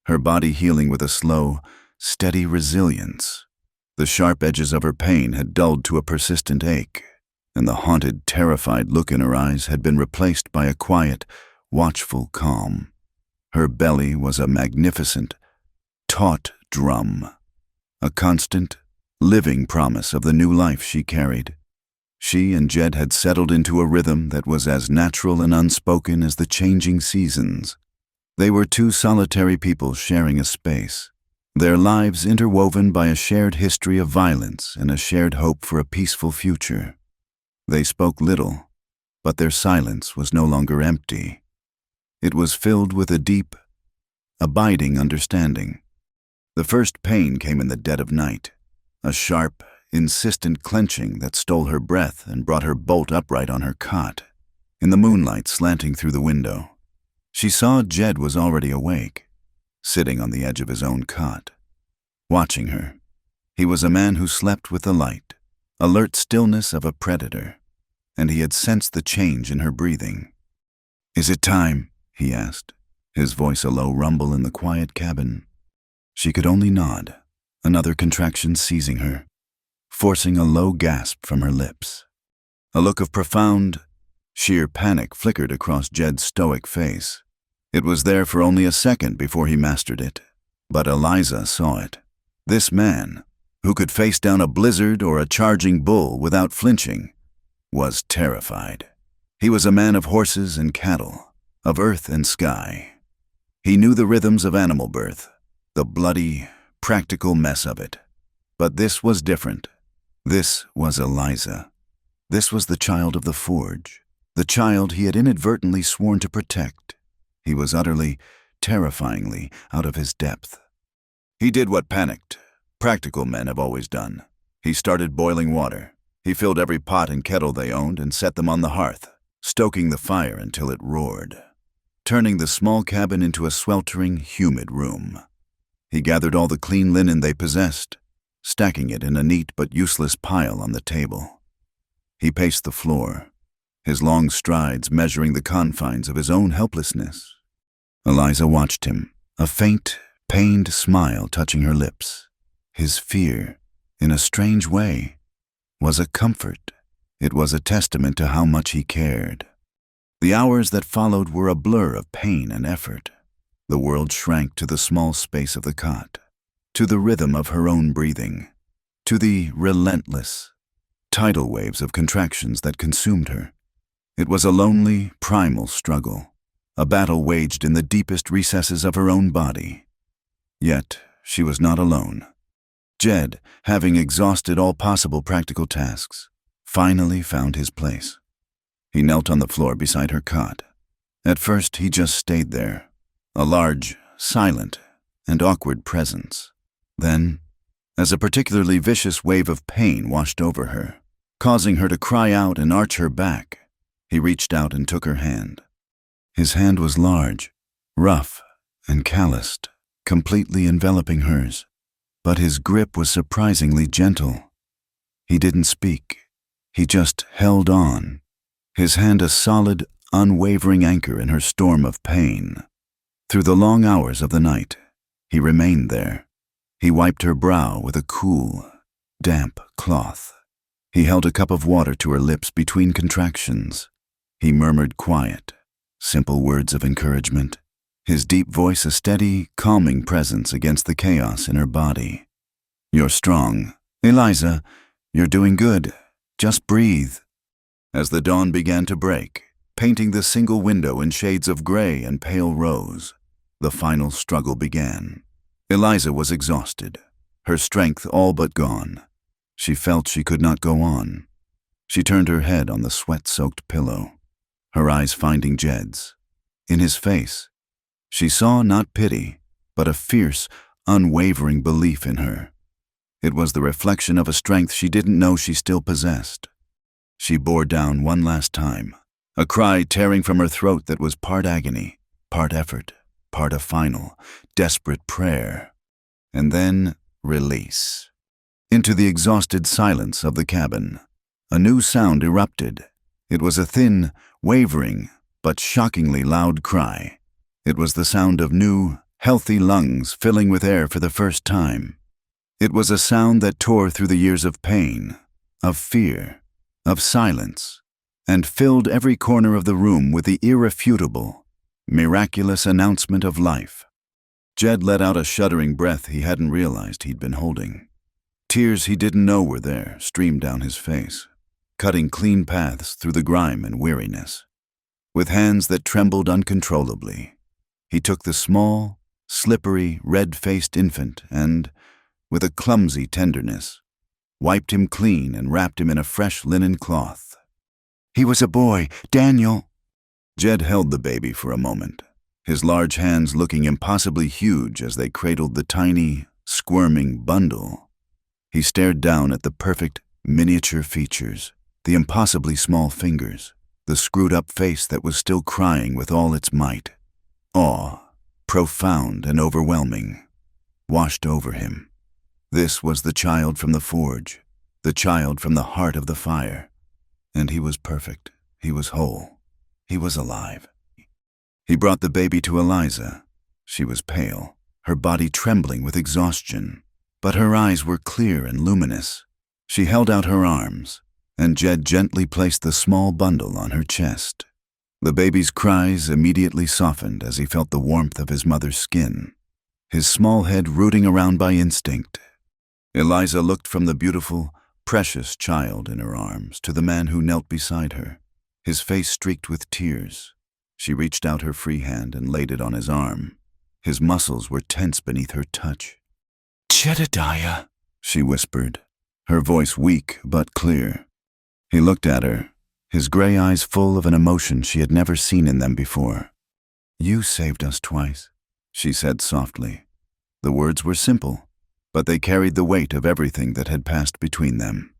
S1: her body healing with a slow, steady resilience. The sharp edges of her pain had dulled to a persistent ache, and the haunted, terrified look in her eyes had been replaced by a quiet, watchful calm. Her belly was a magnificent, taut drum, a constant, living promise of the new life she carried. She and Jed had settled into a rhythm that was as natural and unspoken as the changing seasons. They were 2 solitary people sharing a space, their lives interwoven by a shared history of violence and a shared hope for a peaceful future. They spoke little, but their silence was no longer empty. It was filled with a deep, abiding understanding. The first pain came in the dead of night, a sharp, insistent clenching that stole her breath and brought her bolt upright on her cot. In the moonlight slanting through the window, she saw Jed was already awake, sitting on the edge of his own cot, watching her. He was a man who slept with the light, alert stillness of a predator, and he had sensed the change in her breathing. "Is it time?" he asked, his voice a low rumble in the quiet cabin. She could only nod, another contraction seizing her, forcing a low gasp from her lips. A look of profound, sheer panic flickered across Jed's stoic face. It was there for only a second before he mastered it, but Eliza saw it. This man, who could face down a blizzard or a charging bull without flinching, was terrified. He was a man of horses and cattle, of earth and sky. He knew the rhythms of animal birth, the bloody, practical mess of it. But this was different. This was Eliza. This was the child of the forge, the child he had inadvertently sworn to protect. He was utterly, terrifyingly out of his depth. He did what panicked, practical men have always done. He started boiling water. He filled every pot and kettle they owned and set them on the hearth, stoking the fire until it roared, turning the small cabin into a sweltering, humid room. He gathered all the clean linen they possessed, stacking it in a neat but useless pile on the table. He paced the floor, his long strides measuring the confines of his own helplessness. Eliza watched him, a faint, pained smile touching her lips. His fear, in a strange way, was a comfort. It was a testament to how much he cared. The hours that followed were a blur of pain and effort. The world shrank to the small space of the cot, to the rhythm of her own breathing, to the relentless, tidal waves of contractions that consumed her. It was a lonely, primal struggle, a battle waged in the deepest recesses of her own body. Yet she was not alone. Jed, having exhausted all possible practical tasks, finally found his place. He knelt on the floor beside her cot. At first he just stayed there, a large, silent, and awkward presence. Then, as a particularly vicious wave of pain washed over her, causing her to cry out and arch her back, he reached out and took her hand. His hand was large, rough, and calloused, completely enveloping hers, but his grip was surprisingly gentle. He didn't speak. He just held on, his hand a solid, unwavering anchor in her storm of pain. Through the long hours of the night, he remained there. He wiped her brow with a cool, damp cloth. He held a cup of water to her lips between contractions. He murmured quiet, simple words of encouragement, his deep voice a steady, calming presence against the chaos in her body. "You're strong. Eliza, you're doing good. Just breathe." As the dawn began to break, painting the single window in shades of gray and pale rose, the final struggle began. Eliza was exhausted, her strength all but gone. She felt she could not go on. She turned her head on the sweat-soaked pillow, her eyes finding Jed's. In his face, she saw not pity, but a fierce, unwavering belief in her. It was the reflection of a strength she didn't know she still possessed. She bore down one last time, a cry tearing from her throat that was part agony, part effort, part a final, desperate prayer, and then release. Into the exhausted silence of the cabin, a new sound erupted. It was a thin, wavering, but shockingly loud cry. It was the sound of new, healthy lungs filling with air for the first time. It was a sound that tore through the years of pain, of fear, of silence, and filled every corner of the room with the irrefutable, miraculous announcement of life. Jed let out a shuddering breath he hadn't realized he'd been holding. Tears he didn't know were there streamed down his face, cutting clean paths through the grime and weariness. With hands that trembled uncontrollably, he took the small, slippery, red-faced infant and, with a clumsy tenderness, wiped him clean and wrapped him in a fresh linen cloth. "He was a boy, Daniel." Jed held the baby for a moment, his large hands looking impossibly huge as they cradled the tiny, squirming bundle. He stared down at the perfect, miniature features, the impossibly small fingers, the screwed-up face that was still crying with all its might. Awe, profound and overwhelming, washed over him. This was the child from the forge, the child from the heart of the fire. And he was perfect, he was whole, he was alive. He brought the baby to Eliza. She was pale, her body trembling with exhaustion, but her eyes were clear and luminous. She held out her arms, and Jed gently placed the small bundle on her chest. The baby's cries immediately softened as he felt the warmth of his mother's skin, his small head rooting around by instinct. Eliza looked from the beautiful, precious child in her arms to the man who knelt beside her, his face streaked with tears. She reached out her free hand and laid it on his arm. His muscles were tense beneath her touch. "Jedediah," she whispered, her voice weak but clear. He looked at her, his gray eyes full of an emotion she had never seen in them before. "You saved us twice," she said softly. The words were simple, but they carried the weight of everything that had passed between them.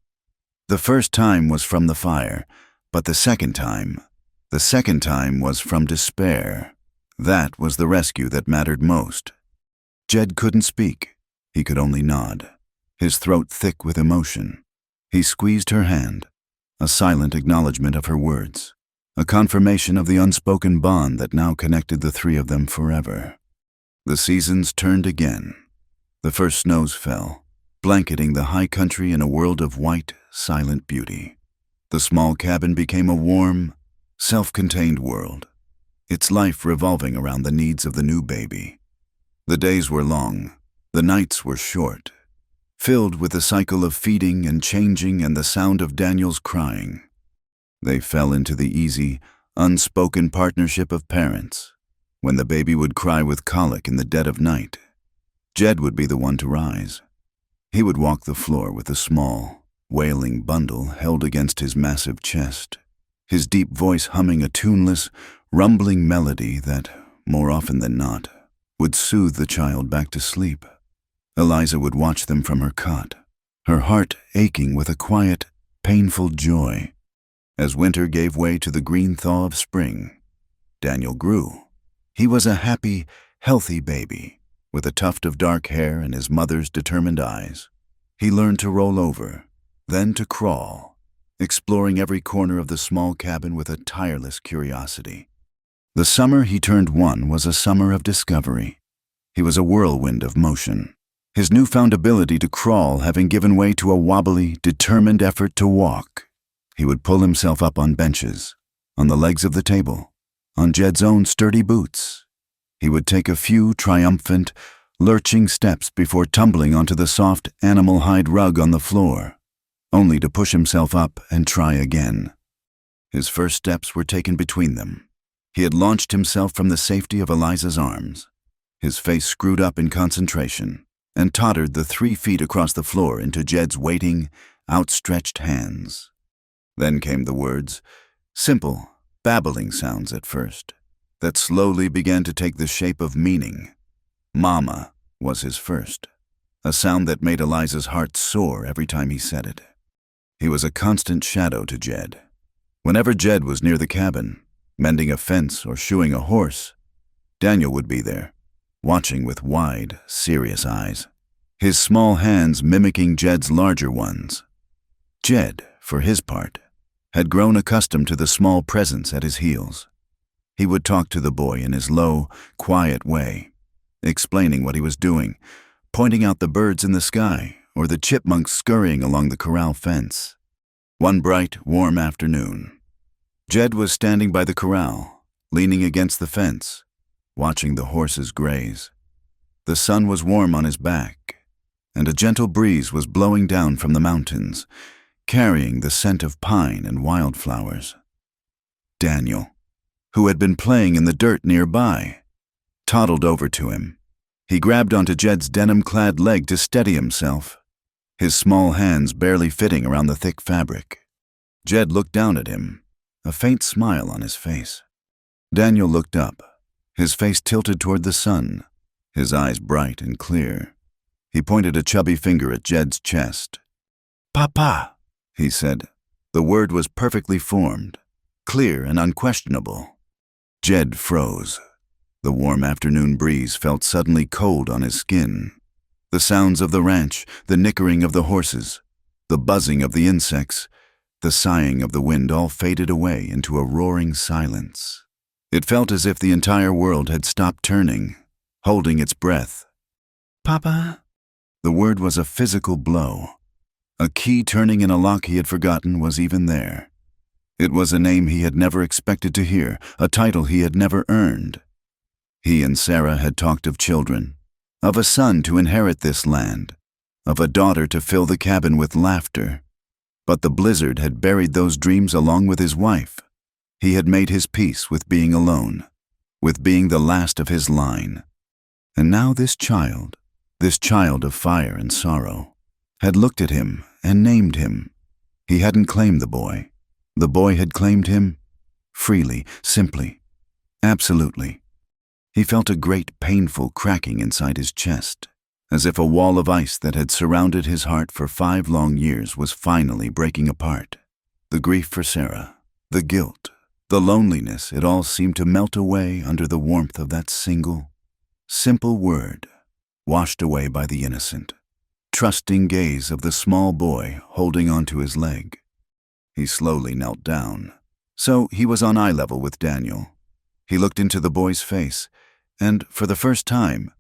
S1: The first time was from the fire, but the second time was from despair. That was the rescue that mattered most. Jed couldn't speak. He could only nod, his throat thick with emotion. He squeezed her hand, a silent acknowledgement of her words, a confirmation of the unspoken bond that now connected the three of them forever. The seasons turned again. The first snows fell, blanketing the high country in a world of white, silent beauty. The small cabin became a warm, self-contained world, its life revolving around the needs of the new baby. The days were long, the nights were short, filled with the cycle of feeding and changing and the sound of Daniel's crying. They fell into the easy, unspoken partnership of parents. When the baby would cry with colic in the dead of night, Jed would be the one to rise. He would walk the floor with a small, wailing bundle held against his massive chest, his deep voice humming a tuneless, rumbling melody that, more often than not, would soothe the child back to sleep. Eliza would watch them from her cot, her heart aching with a quiet, painful joy. As winter gave way to the green thaw of spring, Daniel grew. He was a happy, healthy baby, with a tuft of dark hair and his mother's determined eyes. He learned to roll over, then to crawl, exploring every corner of the small cabin with a tireless curiosity. The summer he turned 1 was a summer of discovery. He was a whirlwind of motion, his newfound ability to crawl having given way to a wobbly, determined effort to walk. He would pull himself up on benches, on the legs of the table, on Jed's own sturdy boots. He would take a few triumphant, lurching steps before tumbling onto the soft animal hide rug on the floor, only to push himself up and try again. His first steps were taken between them. He had launched himself from the safety of Eliza's arms, his face screwed up in concentration, and tottered the 3 feet across the floor into Jed's waiting, outstretched hands. Then came the words, simple, babbling sounds at first, that slowly began to take the shape of meaning. Mama was his first, a sound that made Eliza's heart soar every time he said it. He was a constant shadow to Jed. Whenever Jed was near the cabin, mending a fence or shoeing a horse, Daniel would be there, watching with wide, serious eyes, his small hands mimicking Jed's larger ones. Jed, for his part, had grown accustomed to the small presence at his heels. He would talk to the boy in his low, quiet way, explaining what he was doing, pointing out the birds in the sky or the chipmunks scurrying along the corral fence. One bright, warm afternoon, Jed was standing by the corral, leaning against the fence, watching the horses graze. The sun was warm on his back, and a gentle breeze was blowing down from the mountains, carrying the scent of pine and wildflowers. Daniel, who had been playing in the dirt nearby, toddled over to him. He grabbed onto Jed's denim-clad leg to steady himself, his small hands barely fitting around the thick fabric. Jed looked down at him, a faint smile on his face. Daniel looked up, his face tilted toward the sun, his eyes bright and clear. He pointed a chubby finger at Jed's chest. "Papa," he said. The word was perfectly formed, clear and unquestionable. Jed froze. The warm afternoon breeze felt suddenly cold on his skin. The sounds of the ranch, the nickering of the horses, the buzzing of the insects, the sighing of the wind all faded away into a roaring silence. It felt as if the entire world had stopped turning, holding its breath. "Papa?" The word was a physical blow. A key turning in a lock he had forgotten was even there. It was a name he had never expected to hear, a title he had never earned. He and Sarah had talked of children, of a son to inherit this land, of a daughter to fill the cabin with laughter. But the blizzard had buried those dreams along with his wife. He had made his peace with being alone, with being the last of his line. And now this child of fire and sorrow, had looked at him and named him. He hadn't claimed the boy. The boy had claimed him freely, simply, absolutely. He felt a great painful cracking inside his chest, as if a wall of ice that had surrounded his heart for 5 long years was finally breaking apart. The grief for Sarah, the guilt, the loneliness, it all seemed to melt away under the warmth of that single, simple word, washed away by the innocent, trusting gaze of the small boy holding onto his leg. He slowly knelt down. So he was on eye level with Daniel. He looked into the boy's face, and for the first time,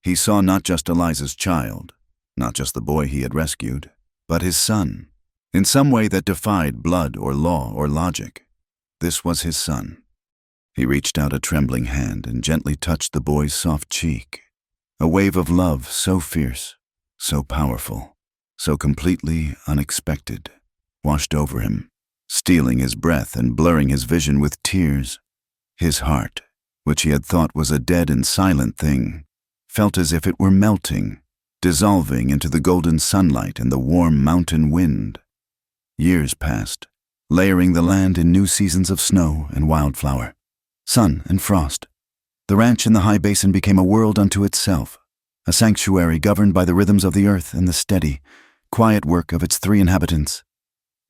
S1: he saw not just Eliza's child, not just the boy he had rescued, but his son, in some way that defied blood or law or logic. This was his son. He reached out a trembling hand and gently touched the boy's soft cheek. A wave of love so fierce, so powerful, so completely unexpected, washed over him, stealing his breath and blurring his vision with tears. His heart, which he had thought was a dead and silent thing, felt as if it were melting, dissolving into the golden sunlight and the warm mountain wind. Years passed, layering the land in new seasons of snow and wildflower, sun and frost. The ranch in the high basin became a world unto itself, a sanctuary governed by the rhythms of the earth and the steady, quiet work of its 3 inhabitants.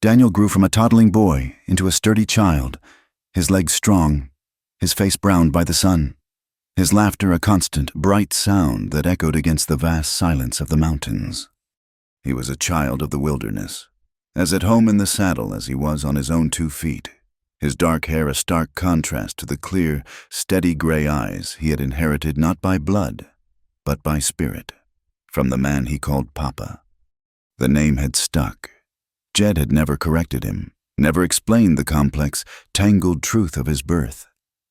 S1: Daniel grew from a toddling boy into a sturdy child, his legs strong, his face browned by the sun, his laughter a constant, bright sound that echoed against the vast silence of the mountains. He was a child of the wilderness, as at home in the saddle as he was on his own 2 feet, his dark hair a stark contrast to the clear, steady gray eyes he had inherited not by blood, but by spirit, from the man he called Papa. The name had stuck. Jed had never corrected him, never explained the complex, tangled truth of his birth.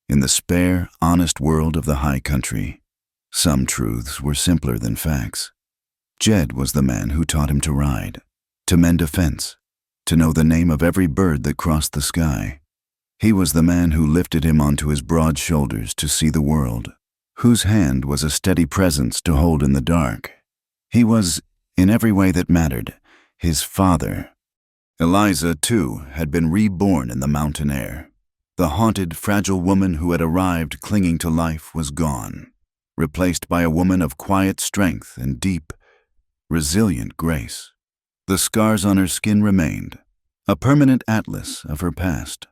S1: In the spare, honest world of the high country, some truths were simpler than facts. Jed was the man who taught him to ride, to mend a fence, to know the name of every bird that crossed the sky. He was the man who lifted him onto his broad shoulders to see the world, whose hand was a steady presence to hold in the dark. He was, in every way that mattered, his father. Eliza, too, had been reborn in the mountain air. The haunted, fragile woman who had arrived clinging to life was gone, replaced by a woman of quiet strength and deep, resilient grace. The scars on her skin remained, a permanent atlas of her past,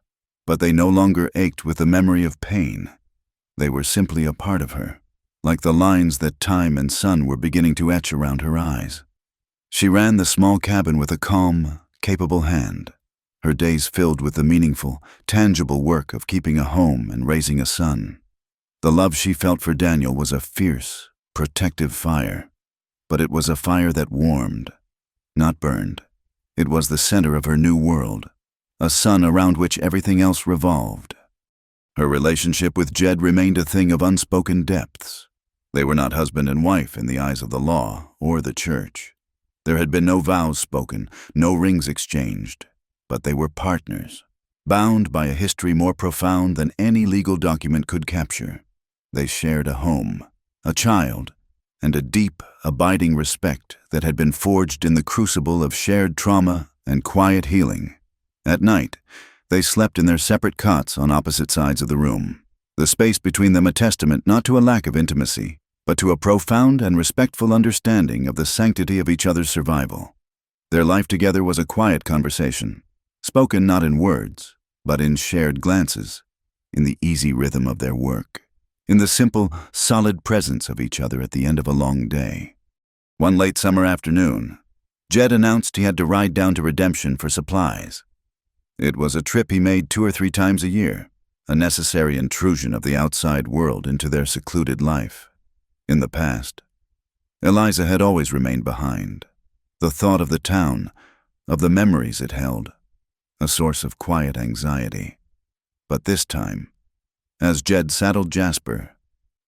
S1: but they no longer ached with the memory of pain. They were simply a part of her, like the lines that time and sun were beginning to etch around her eyes. She ran the small cabin with a calm, capable hand, her days filled with the meaningful, tangible work of keeping a home and raising a son. The love she felt for Daniel was a fierce, protective fire, but it was a fire that warmed, not burned. It was the center of her new world, a sun around which everything else revolved. Her relationship with Jed remained a thing of unspoken depths. They were not husband and wife in the eyes of the law or the church. There had been no vows spoken, no rings exchanged, but they were partners, bound by a history more profound than any legal document could capture. They shared a home, a child, and a deep, abiding respect that had been forged in the crucible of shared trauma and quiet healing. At night, they slept in their separate cots on opposite sides of the room, the space between them a testament not to a lack of intimacy, but to a profound and respectful understanding of the sanctity of each other's survival. Their life together was a quiet conversation, spoken not in words, but in shared glances, in the easy rhythm of their work, in the simple, solid presence of each other at the end of a long day. One late summer afternoon, Jed announced he had to ride down to Redemption for supplies. It was a trip he made 2 or 3 times a year, a necessary intrusion of the outside world into their secluded life. In the past, Eliza had always remained behind. The thought of the town, of the memories it held, a source of quiet anxiety. But this time, as Jed saddled Jasper,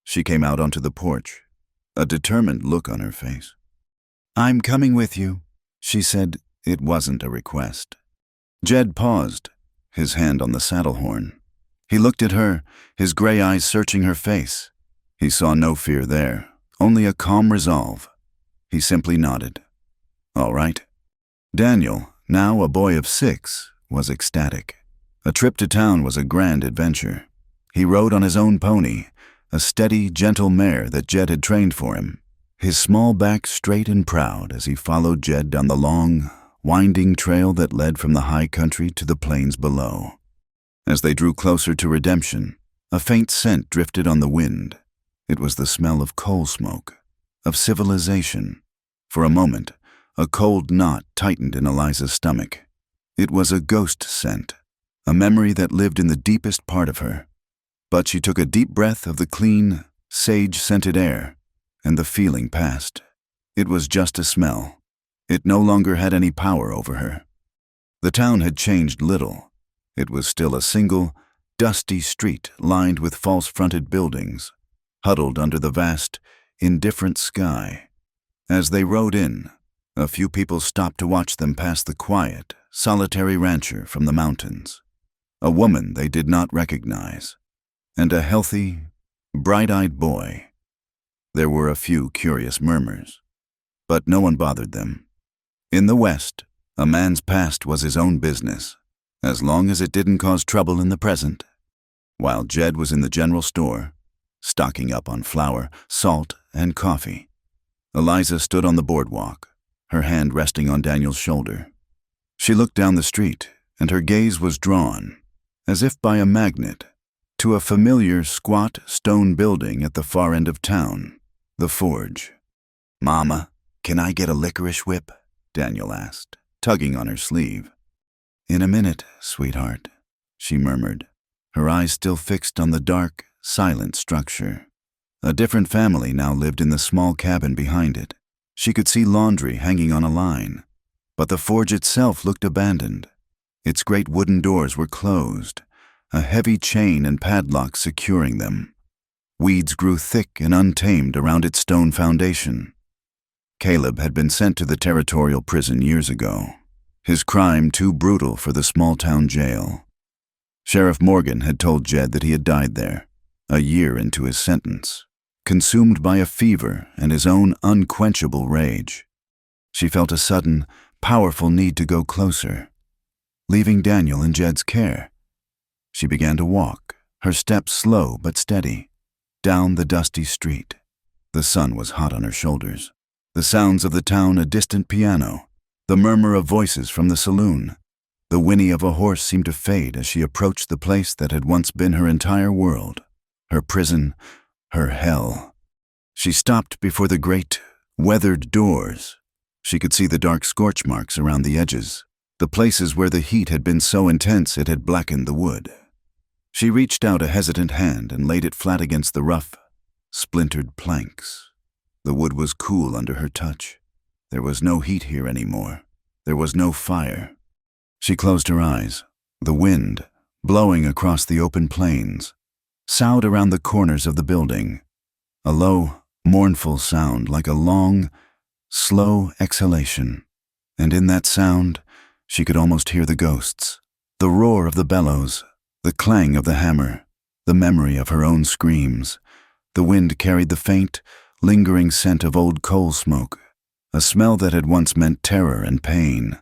S1: she came out onto the porch, a determined look on her face. "I'm coming with you," she said. It wasn't a request. Jed paused, his hand on the saddle horn. He looked at her, his gray eyes searching her face. He saw no fear there, only a calm resolve. He simply nodded. All right. Daniel, now a boy of 6, was ecstatic. A trip to town was a grand adventure. He rode on his own pony, a steady, gentle mare that Jed had trained for him, his small back straight and proud as he followed Jed down the long, winding trail that led from the high country to the plains below. As they drew closer to Redemption, a faint scent drifted on the wind. It was the smell of coal smoke, of civilization. For a moment, a cold knot tightened in Eliza's stomach. It was a ghost scent, a memory that lived in the deepest part of her. But she took a deep breath of the clean, sage-scented air, and the feeling passed. It was just a smell. It no longer had any power over her. The town had changed little. It was still a single, dusty street lined with false-fronted buildings, huddled under the vast, indifferent sky. As they rode in, a few people stopped to watch them pass the quiet, solitary rancher from the mountains. A woman they did not recognize, and a healthy, bright-eyed boy. There were a few curious murmurs, but no one bothered them. In the West, a man's past was his own business, as long as it didn't cause trouble in the present. While Jed was in the general store, stocking up on flour, salt, and coffee, Eliza stood on the boardwalk, her hand resting on Daniel's shoulder. She looked down the street, and her gaze was drawn, as if by a magnet, to a familiar squat stone building at the far end of town, the Forge. "Mama, can I get a licorice whip?" Daniel asked, tugging on her sleeve. "In a minute, sweetheart," she murmured, her eyes still fixed on the dark, silent structure. A different family now lived in the small cabin behind it. She could see laundry hanging on a line, but the forge itself looked abandoned. Its great wooden doors were closed, a heavy chain and padlock securing them. Weeds grew thick and untamed around its stone foundation. Caleb had been sent to the territorial prison years ago, his crime too brutal for the small-town jail. Sheriff Morgan had told Jed that he had died there, a year into his sentence, consumed by a fever and his own unquenchable rage. She felt a sudden, powerful need to go closer. Leaving Daniel in Jed's care, she began to walk, her steps slow but steady, down the dusty street. The sun was hot on her shoulders. The sounds of the town, a distant piano, the murmur of voices from the saloon, the whinny of a horse seemed to fade as she approached the place that had once been her entire world, her prison, her hell. She stopped before the great, weathered doors. She could see the dark scorch marks around the edges, the places where the heat had been so intense it had blackened the wood. She reached out a hesitant hand and laid it flat against the rough, splintered planks. The wood was cool under her touch. There was no heat here anymore. There was no fire. She closed her eyes. The wind, blowing across the open plains, soughed around the corners of the building. A low, mournful sound like a long, slow exhalation. And in that sound, she could almost hear the ghosts, the roar of the bellows, the clang of the hammer, the memory of her own screams. The wind carried the faint, lingering scent of old coal smoke, a smell that had once meant terror and pain.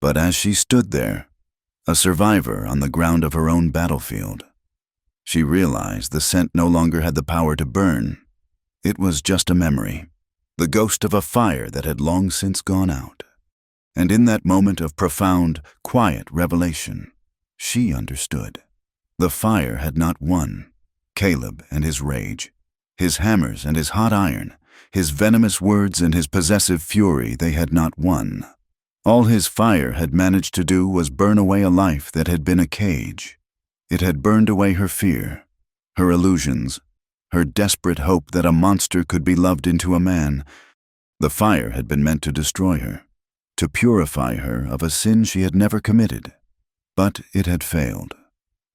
S1: But as she stood there, a survivor on the ground of her own battlefield, she realized the scent no longer had the power to burn. It was just a memory, the ghost of a fire that had long since gone out. And in that moment of profound, quiet revelation, she understood. The fire had not won. Caleb and his rage, his hammers and his hot iron, his venomous words and his possessive fury, they had not won. All his fire had managed to do was burn away a life that had been a cage. It had burned away her fear, her illusions, her desperate hope that a monster could be loved into a man. The fire had been meant to destroy her, to purify her of a sin she had never committed. But it had failed.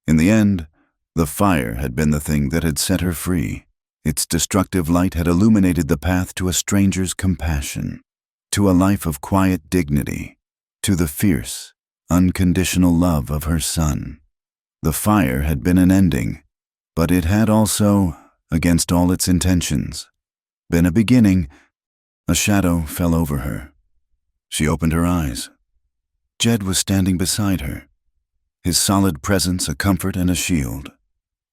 S1: In the end, the fire had been the thing that had set her free. Its destructive light had illuminated the path to a stranger's compassion, to a life of quiet dignity, to the fierce, unconditional love of her son. The fire had been an ending, but it had also, against all its intentions, been a beginning. A shadow fell over her. She opened her eyes. Jed was standing beside her, his solid presence a comfort and a shield.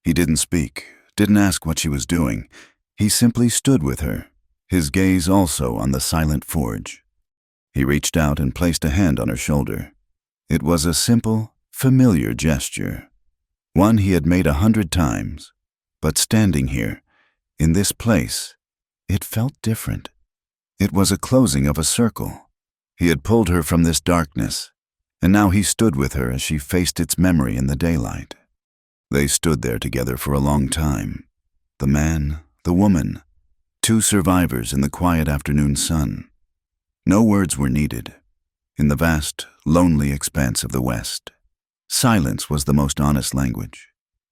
S1: He didn't speak, didn't ask what she was doing. He simply stood with her, his gaze also on the silent forge. He reached out and placed a hand on her shoulder. It was a simple, familiar gesture, one he had made 100 times. But standing here, in this place, it felt different. It was a closing of a circle. He had pulled her from this darkness, and now he stood with her as she faced its memory in the daylight. They stood there together for a long time. The man, the woman, two survivors in the quiet afternoon sun. No words were needed. In the vast, lonely expanse of the West, silence was the most honest language,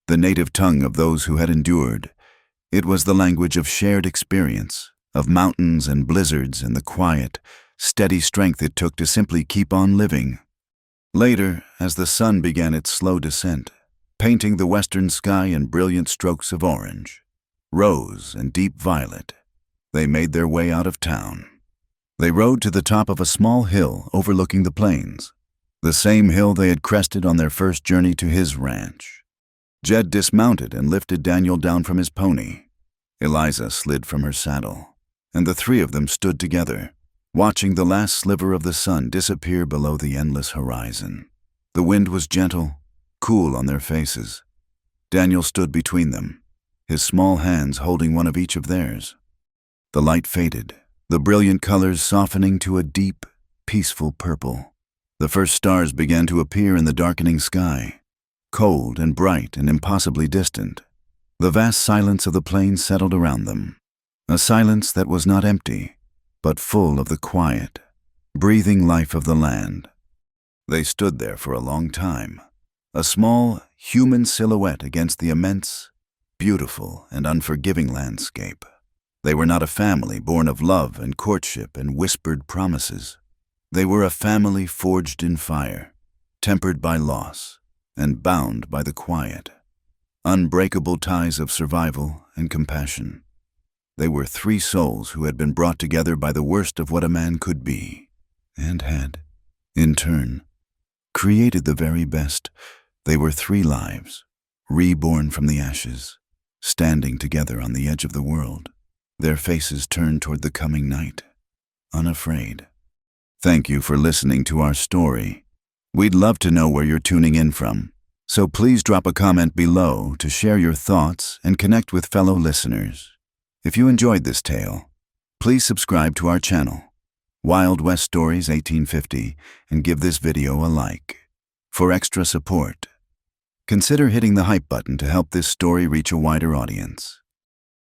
S1: the native tongue of those who had endured. It was the language of shared experience, of mountains and blizzards and the quiet, steady strength it took to simply keep on living. Later, as the sun began its slow descent, painting the western sky in brilliant strokes of orange, rose and deep violet, they made their way out of town. They rode to the top of a small hill overlooking the plains, the same hill they had crested on their first journey to his ranch. Jed dismounted and lifted Daniel down from his pony. Eliza slid from her saddle, and the three of them stood together, watching the last sliver of the sun disappear below the endless horizon. The wind was gentle, cool on their faces. Daniel stood between them, his small hands holding one of each of theirs. The light faded, the brilliant colors softening to a deep, peaceful purple. The first stars began to appear in the darkening sky, cold and bright and impossibly distant. The vast silence of the plains settled around them, a silence that was not empty, but full of the quiet, breathing life of the land. They stood there for a long time, a small, human silhouette against the immense, beautiful, and unforgiving landscape. They were not a family born of love and courtship and whispered promises. They were a family forged in fire, tempered by loss, and bound by the quiet, unbreakable ties of survival and compassion. They were three souls who had been brought together by the worst of what a man could be, and had, in turn, created the very best. They were three lives, reborn from the ashes, standing together on the edge of the world, their faces turned toward the coming night, unafraid. Thank you for listening to our story. We'd love to know where you're tuning in from, so please drop a comment below to share your thoughts and connect with fellow listeners. If you enjoyed this tale, please subscribe to our channel, Wild West Stories 1850, and give this video a like. For extra support, consider hitting the hype button to help this story reach a wider audience.